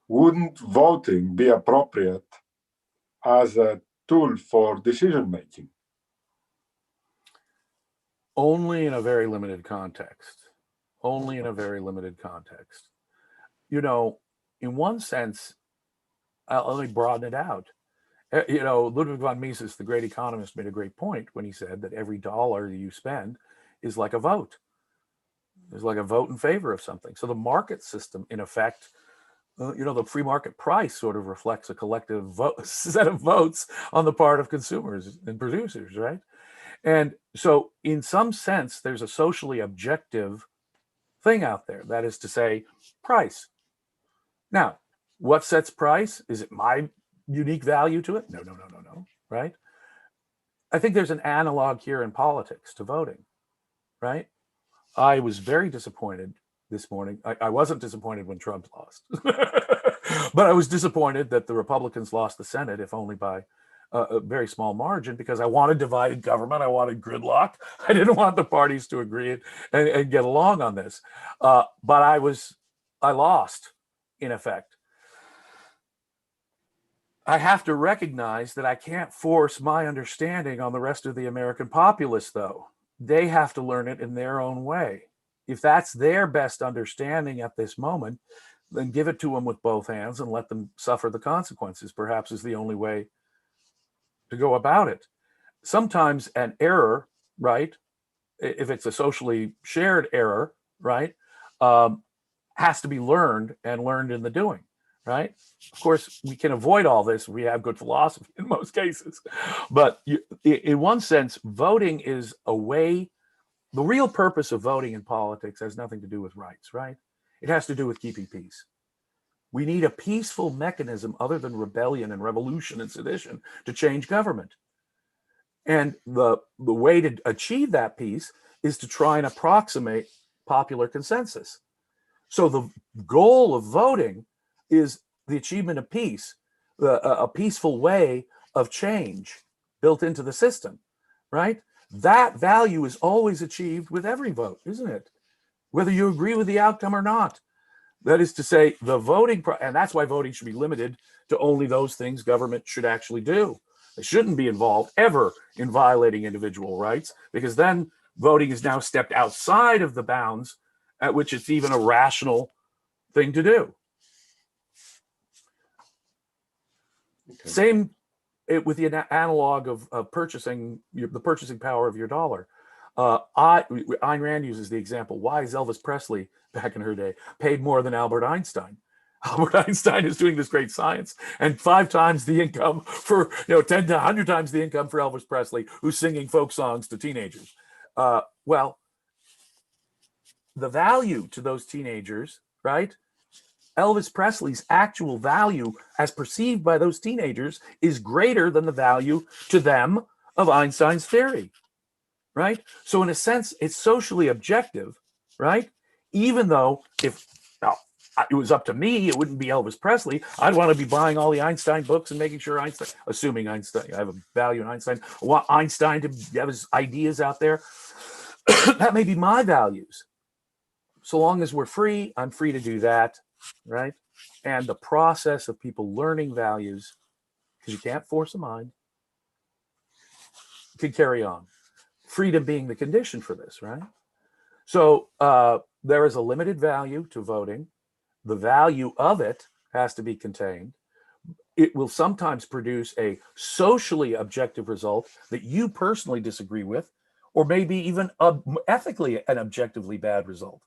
wouldn't voting be appropriate as a tool for decision making? Only in a very limited context. Only in a very limited context. In one sense, let me broaden it out. Ludwig von Mises, the great economist, made a great point when he said that every dollar you spend is like a vote. It's like a vote in favor of something. So the market system, in effect, the free market price sort of reflects a collective set of votes on the part of consumers and producers, right? And so in some sense, there's a socially objective thing out there. That is to say, price. Now, what sets price? Is it my unique value to it? No, right? I think there's an analog here in politics to voting, right? I was very disappointed this morning. I wasn't disappointed when Trump lost, but I was disappointed that the Republicans lost the Senate, if only by a very small margin, because I wanted divided government. I wanted gridlock. I didn't want the parties to agree and get along on this. But I lost, in effect. I have to recognize that I can't force my understanding on the rest of the American populace, though. They have to learn it in their own way. If that's their best understanding at this moment, then give it to them with both hands and let them suffer the consequences, perhaps is the only way to go about it. Sometimes an error, right, if it's a socially shared error, right, has to be learned and learned in the doing, right? Of course, we can avoid all this. We have good philosophy in most cases. But in one sense, voting is a way. The real purpose of voting in politics has nothing to do with rights, right? It has to do with keeping peace. We need a peaceful mechanism other than rebellion and revolution and sedition to change government. And the way to achieve that peace is to try and approximate popular consensus. So the goal of voting is the achievement of peace, a peaceful way of change built into the system, right? That value is always achieved with every vote, isn't it? Whether you agree with the outcome or not. That is to say, the voting, and that's why voting should be limited to only those things government should actually do. They shouldn't be involved ever in violating individual rights, because then voting is now stepped outside of the bounds at which it's even a rational thing to do. Okay. Same with the analog of purchasing, the purchasing power of your dollar. Ayn Rand uses the example, why is Elvis Presley, back in her day, paid more than Albert Einstein? Albert Einstein is doing this great science, and 5 times the income for, 10 to 100 times the income for Elvis Presley, who's singing folk songs to teenagers. Well, the value to those teenagers, right? Elvis Presley's actual value as perceived by those teenagers is greater than the value to them of Einstein's theory, right? So in a sense, it's socially objective, right? Even though if it was up to me, it wouldn't be Elvis Presley. I'd want to be buying all the Einstein books and making sure Einstein, assuming Einstein, I have a value in Einstein, I want Einstein to have his ideas out there. That may be my values. So long as we're free, I'm free to do that, right? And the process of people learning values, because you can't force a mind, can carry on. Freedom being the condition for this, right? So there is a limited value to voting. The value of it has to be contained. It will sometimes produce a socially objective result that you personally disagree with, or maybe even ethically an objectively bad result.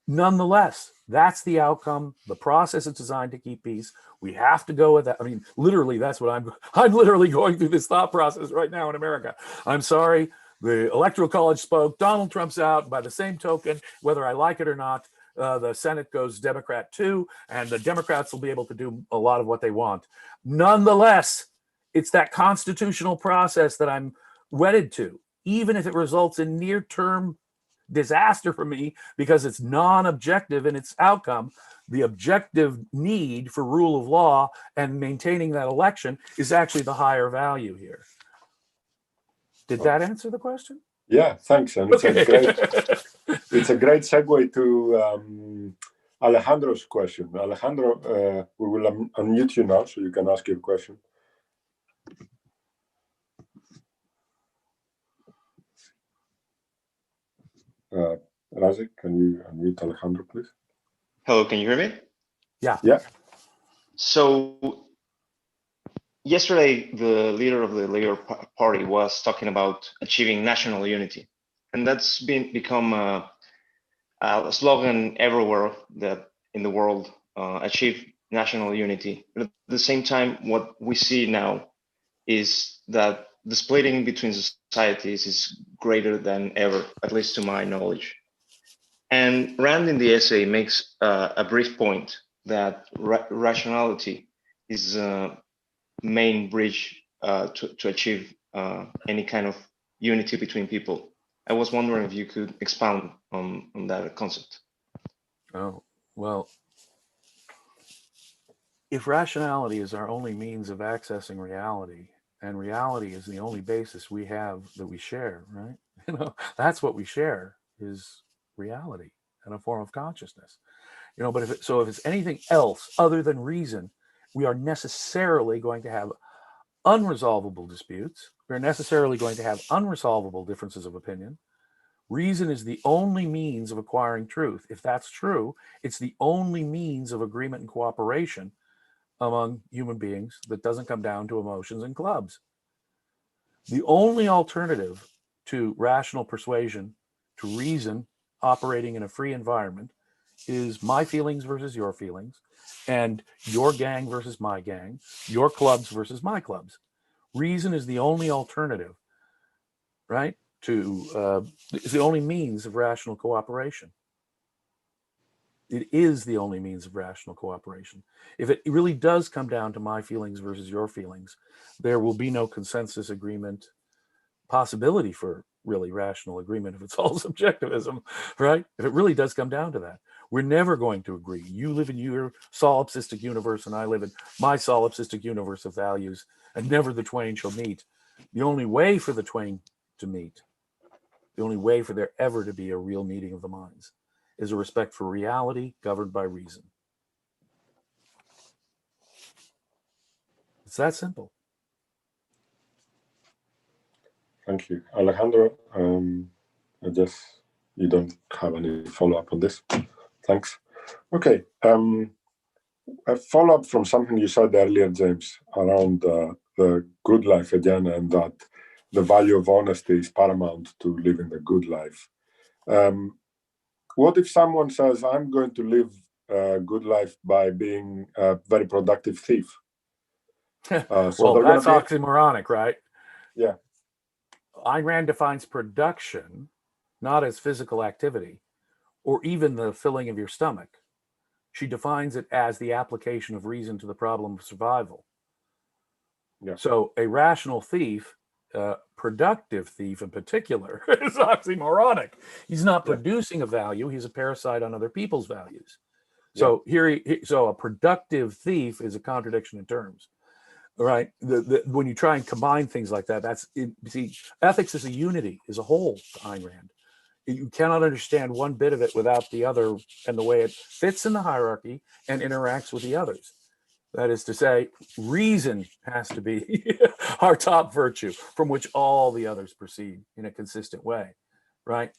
Nonetheless, that's the outcome. The process is designed to keep peace. We have to go with that. I mean, literally, that's what I'm literally going through this thought process right now in America. I'm sorry, the Electoral College spoke, Donald Trump's out. By the same token, whether I like it or not, the Senate goes Democrat too, and the Democrats will be able to do a lot of what they want. Nonetheless, it's that constitutional process that I'm wedded to, even if it results in near-term disaster for me because it's non-objective in its outcome. The objective need for rule of law and maintaining that election is actually the higher value here. Did that answer the question? Yeah, thanks. And it's a great segue to Alejandro's question. Alejandro, we will unmute you now so you can ask your question. Razik, can you unmute Alejandro, please? Hello, can you hear me? Yeah. Yeah. So yesterday, the leader of the Labour Party was talking about achieving national unity. And that's become a slogan everywhere that in the world, achieve national unity. But at the same time, what we see now is that the splitting between societies is greater than ever, at least to my knowledge. And Rand in the essay makes a brief point that rationality is a main bridge to achieve any kind of unity between people. I was wondering if you could expound on that concept. Oh, well, if rationality is our only means of accessing reality, and reality is the only basis we have that we share, right? That's what we share is reality and a form of consciousness. But if it's anything else other than reason, we are necessarily going to have unresolvable disputes. We're necessarily going to have unresolvable differences of opinion. Reason is the only means of acquiring truth. If that's true, it's the only means of agreement and cooperation among human beings that doesn't come down to emotions and clubs. The only alternative to rational persuasion, to reason operating in a free environment, is my feelings versus your feelings, and your gang versus my gang, your clubs versus my clubs. Reason is the only alternative, right? It's the only means of rational cooperation. It is the only means of rational cooperation. If it really does come down to my feelings versus your feelings, there will be no consensus agreement possibility for really rational agreement if it's all subjectivism, right? If it really does come down to that, we're never going to agree. You live in your solipsistic universe and I live in my solipsistic universe of values, and never the twain shall meet. The only way for the twain to meet, the only way for there ever to be a real meeting of the minds, is a respect for reality governed by reason. It's that simple. Thank you, Alejandro. I guess you don't have any follow-up on this. Thanks. Okay. A follow-up from something you said earlier, James, around the good life again, and that the value of honesty is paramount to living the good life. What if someone says, I'm going to live a good life by being a very productive thief? Well, that's oxymoronic, right? Yeah. Ayn Rand defines production not as physical activity or even the filling of your stomach. She defines it as the application of reason to the problem of survival. Yeah. So a rational thief, productive thief in particular, is oxymoronic. He's not producing a value. He's a parasite on other people's values. So so a productive thief is a contradiction in terms. Right. When you try and combine things like that, see, ethics is a unity, is a whole to Ayn Rand. You cannot understand one bit of it without the other and the way it fits in the hierarchy and interacts with the others. That is to say, reason has to be our top virtue from which all the others proceed in a consistent way. Right.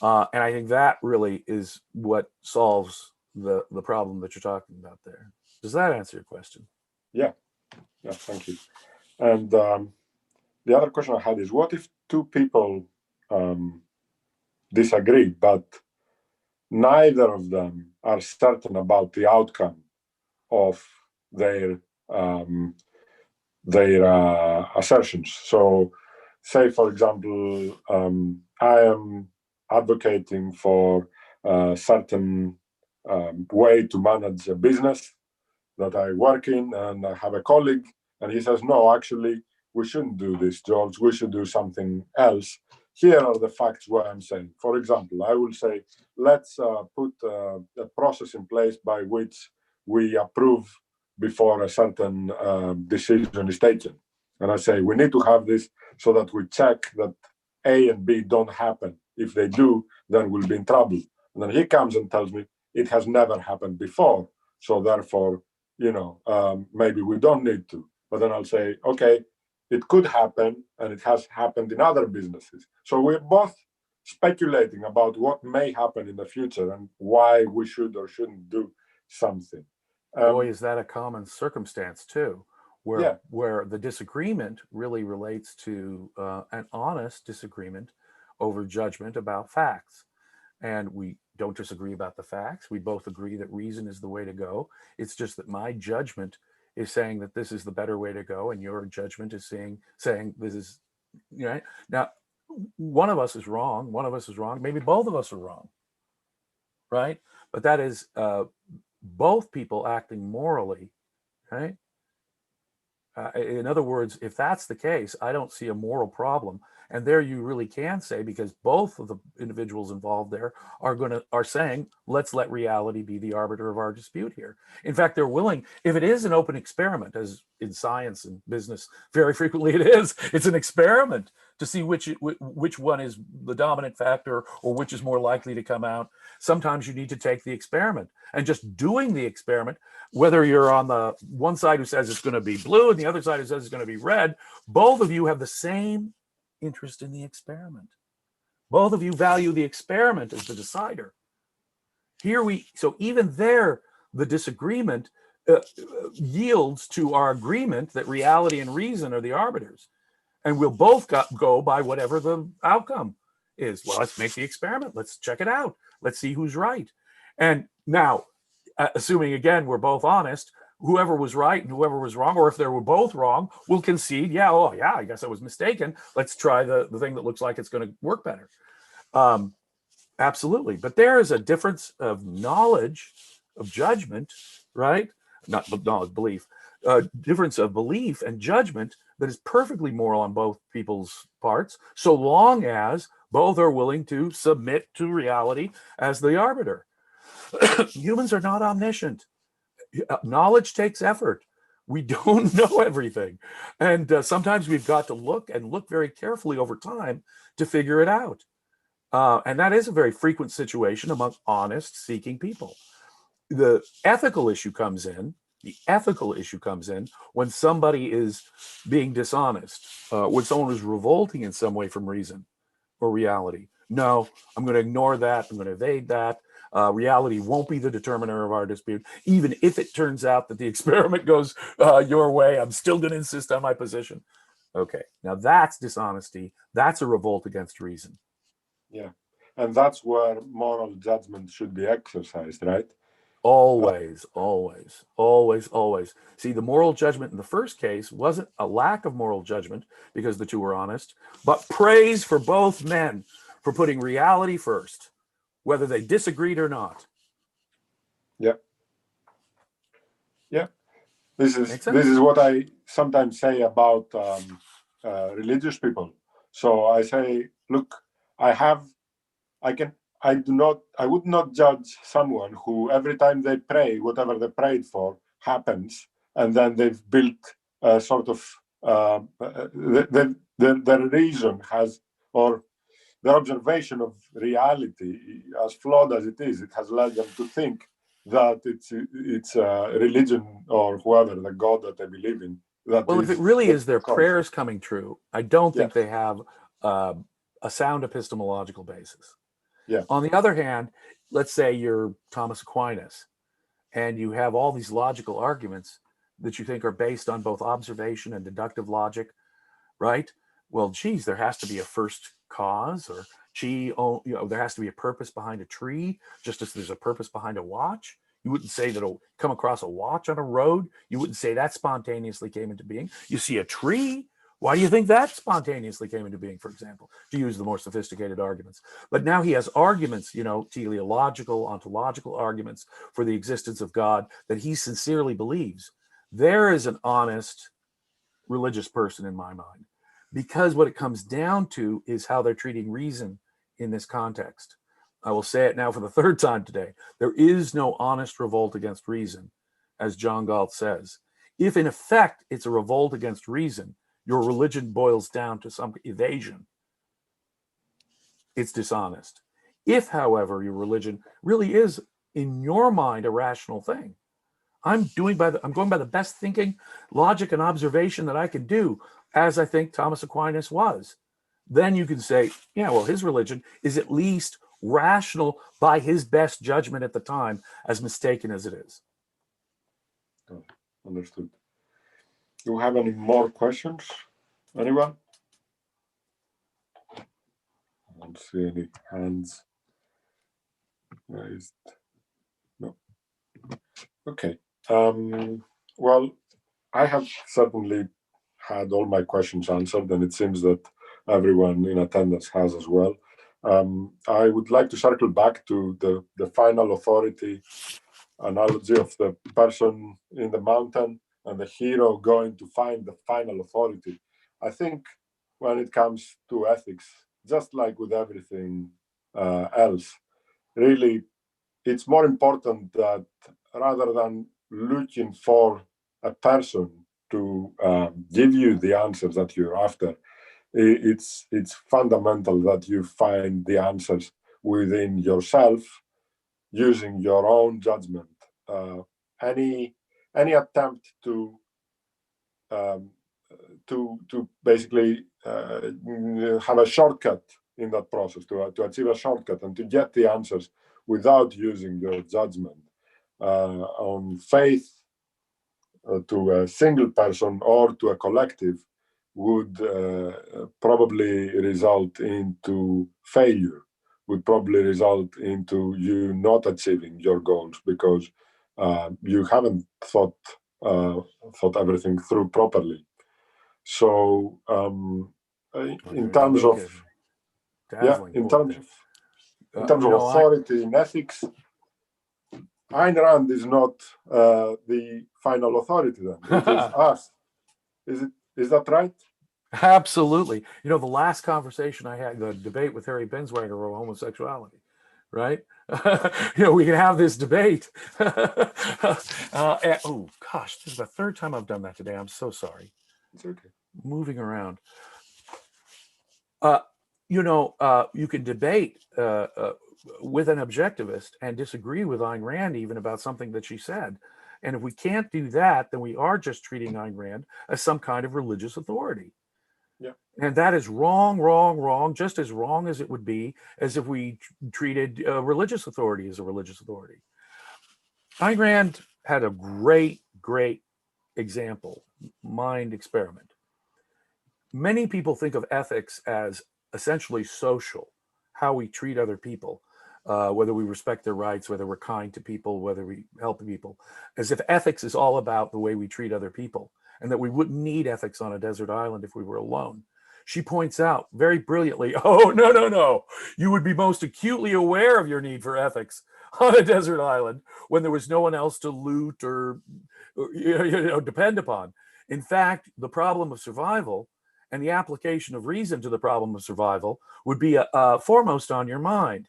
And I think that really is what solves the problem that you're talking about there. Does that answer your question? Yeah. Yeah, thank you. And the other question I had is, what if two people disagree, but neither of them are certain about the outcome of their assertions? So, say, for example, I am advocating for a certain way to manage a business that I work in, and I have a colleague, and he says, no, actually, we shouldn't do this, George. We should do something else. Here are the facts what I'm saying. For example, I will say, let's put a process in place by which we approve before a certain decision is taken. And I say, we need to have this so that we check that A and B don't happen. If they do, then we'll be in trouble. And then he comes and tells me, it has never happened before. So therefore, maybe we don't need to. But then I'll say, okay, it could happen, and it has happened in other businesses. So we're both speculating about what may happen in the future and why we should or shouldn't do something. Boy, is that a common circumstance too, where the disagreement really relates to an honest disagreement over judgment about facts. And we don't disagree about the facts. We both agree that reason is the way to go. It's just that my judgment is saying that this is the better way to go, and your judgment is saying this is, right? Now, one of us is wrong. One of us is wrong. Maybe both of us are wrong, right? But that is both people acting morally, right? In other words, if that's the case, I don't see a moral problem. And there you really can say, because both of the individuals involved there are saying, let's let reality be the arbiter of our dispute here. In fact, they're willing, if it is an open experiment, as in science and business, very frequently it is, it's an experiment to see which one is the dominant factor or which is more likely to come out. Sometimes you need to take the experiment, and just doing the experiment, whether you're on the one side who says it's going to be blue and the other side who says it's going to be red, both of you have the same interest in the experiment. Both of you value the experiment as the decider. So even there, the disagreement yields to our agreement that reality and reason are the arbiters. And we'll both go by whatever the outcome is. Well, let's make the experiment. Let's check it out. Let's see who's right. And now, assuming again, we're both honest, whoever was right and whoever was wrong, or if they were both wrong, will concede, I guess I was mistaken. Let's try the thing that looks like it's going to work better. Absolutely. But there is a difference of knowledge, of judgment, right? Not knowledge, belief. Difference of belief and judgment that is perfectly moral on both people's parts, so long as both are willing to submit to reality as the arbiter. Humans are not omniscient. Knowledge takes effort. We don't know everything. And sometimes we've got to look very carefully over time to figure it out. And that is a very frequent situation among honest seeking people. The ethical issue comes in The ethical issue comes in when somebody is being dishonest, when someone is revolting in some way from reason or reality. No, I'm going to ignore that. I'm going to evade that. Reality won't be the determiner of our dispute. Even if it turns out that the experiment goes your way, I'm still going to insist on my position. Okay, now that's dishonesty. That's a revolt against reason. Yeah, and that's where moral judgment should be exercised, right? Always, always, always, always. See, the moral judgment in the first case wasn't a lack of moral judgment because the two were honest, but praise for both men for putting reality first, whether they disagreed or not. Yeah. Yeah. This is what I sometimes say about religious people. So I say, look, I would not judge someone who every time they pray, whatever they prayed for happens, and then they've built a sort of their reason has, or their observation of reality, as flawed as it is, it has led them to think that it's religion or whoever, the God that they believe in. Well, if it really is their prayers coming true, I don't think they have a sound epistemological basis. Yeah. On the other hand, let's say you're Thomas Aquinas and you have all these logical arguments that you think are based on both observation and deductive logic, right? Well, geez, there has to be a first cause, or there has to be a purpose behind a tree, just as there's a purpose behind a watch. You wouldn't say that it'll come across a watch on a road. You wouldn't say that spontaneously came into being. You see a tree. Why do you think that spontaneously came into being, for example, to use the more sophisticated arguments? But now he has arguments, teleological, ontological arguments for the existence of God that he sincerely believes. There is an honest religious person in my mind, because what it comes down to is how they're treating reason in this context. I will say it now for the third time today. There is no honest revolt against reason, as John Galt says. If in effect it's a revolt against reason, your religion boils down to some evasion, it's dishonest. If, however, your religion really is, in your mind, a rational thing, I'm going by the best thinking, logic, and observation that I can do, as I think Thomas Aquinas was, then you can say, yeah, well, his religion is at least rational by his best judgment at the time, as mistaken as it is. Oh, understood. Do you have any more questions? Anyone? I don't see any hands raised. No. Okay. Well, I have certainly had all my questions answered, and it seems that everyone in attendance has as well. I would like to circle back to the final authority analogy of the person in the mountain and the hero going to find the final authority. I think when it comes to ethics, just like with everything else, really, it's more important that rather than looking for a person to give you the answers that you're after, it's fundamental that you find the answers within yourself using your own judgment. Any attempt to basically have a shortcut in that process, to achieve a shortcut and to get the answers without using your judgment on faith to a single person or to a collective would probably result into failure, would probably result into you not achieving your goals because you haven't thought everything through properly. So in terms of authority in ethics, Ayn Rand is not the final authority then. It is us. Is that right? Absolutely. The last conversation I had, the debate with Harry Binswanger over homosexuality, right? We can have this debate. Oh gosh, this is the third time I've done that today. I'm so sorry. It's okay. Moving around. You can debate with an objectivist and disagree with Ayn Rand even about something that she said. And if we can't do that, then we are just treating Ayn Rand as some kind of religious authority. Yeah. And that is wrong, wrong, wrong, just as wrong as it would be as if we treated a religious authority as a religious authority. Ayn Rand had a great, great example, mind experiment. Many people think of ethics as essentially social, how we treat other people, whether we respect their rights, whether we're kind to people, whether we help people, as if ethics is all about the way we treat other people, and that we wouldn't need ethics on a desert island if we were alone. She points out very brilliantly, oh, no, no, no. You would be most acutely aware of your need for ethics on a desert island when there was no one else to loot or depend upon. In fact, the problem of survival and the application of reason to the problem of survival would be foremost on your mind.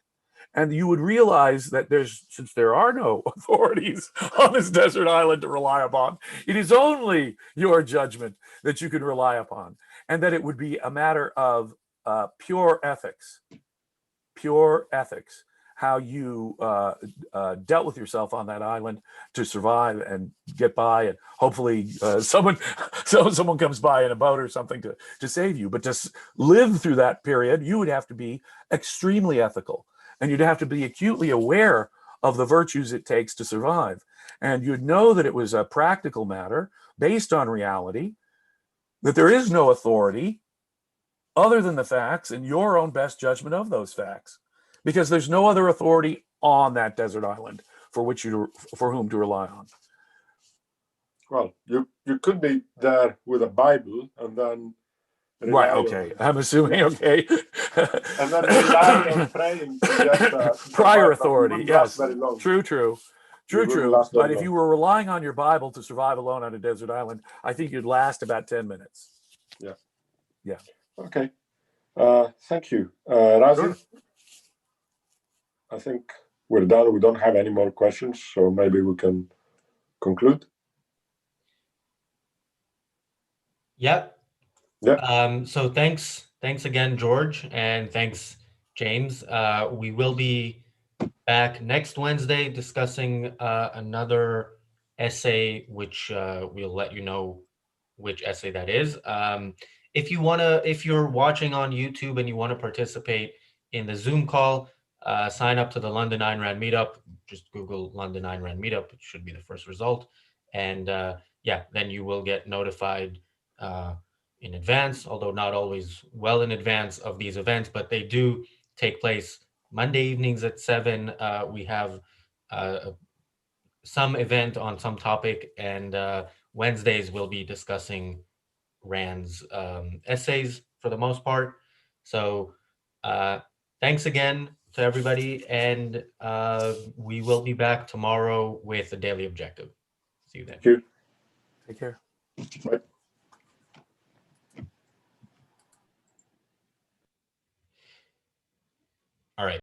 And you would realize that since there are no authorities on this desert island to rely upon, it is only your judgment that you can rely upon. And that it would be a matter of pure ethics, how you dealt with yourself on that island to survive and get by, and hopefully someone comes by in a boat or something to save you. But to live through that period, you would have to be extremely ethical, and you'd have to be acutely aware of the virtues it takes to survive. And you'd know that it was a practical matter based on reality, that there is no authority other than the facts and your own best judgment of those facts, because there's no other authority on that desert island for whom to rely on. Well, you could be there with a Bible and then right. Okay, I'm assuming. Okay, and then rely on praying to get prior authority. Yes, true. But if you were relying on your Bible to survive alone on a desert island, I think you'd last about 10 minutes. Yeah. Okay. Thank you, Razi. Sure. I think we're done. We don't have any more questions, so maybe we can conclude. Yep. Yeah. So thanks again, George, and thanks, James. We will be back next Wednesday discussing another essay, which we'll let you know which essay that is. If you're watching on YouTube and you want to participate in the Zoom call, sign up to the London Ayn Rand meetup. Just Google London Ayn Rand meetup. It should be the first result. And then you will get notified in advance, although not always well in advance of these events, but they do take place Monday evenings at 7. We have some event on some topic, and Wednesdays we'll be discussing Rand's essays for the most part. So thanks again to everybody, and we will be back tomorrow with the Daily Objective. See you then. Thank you. Take care. Bye.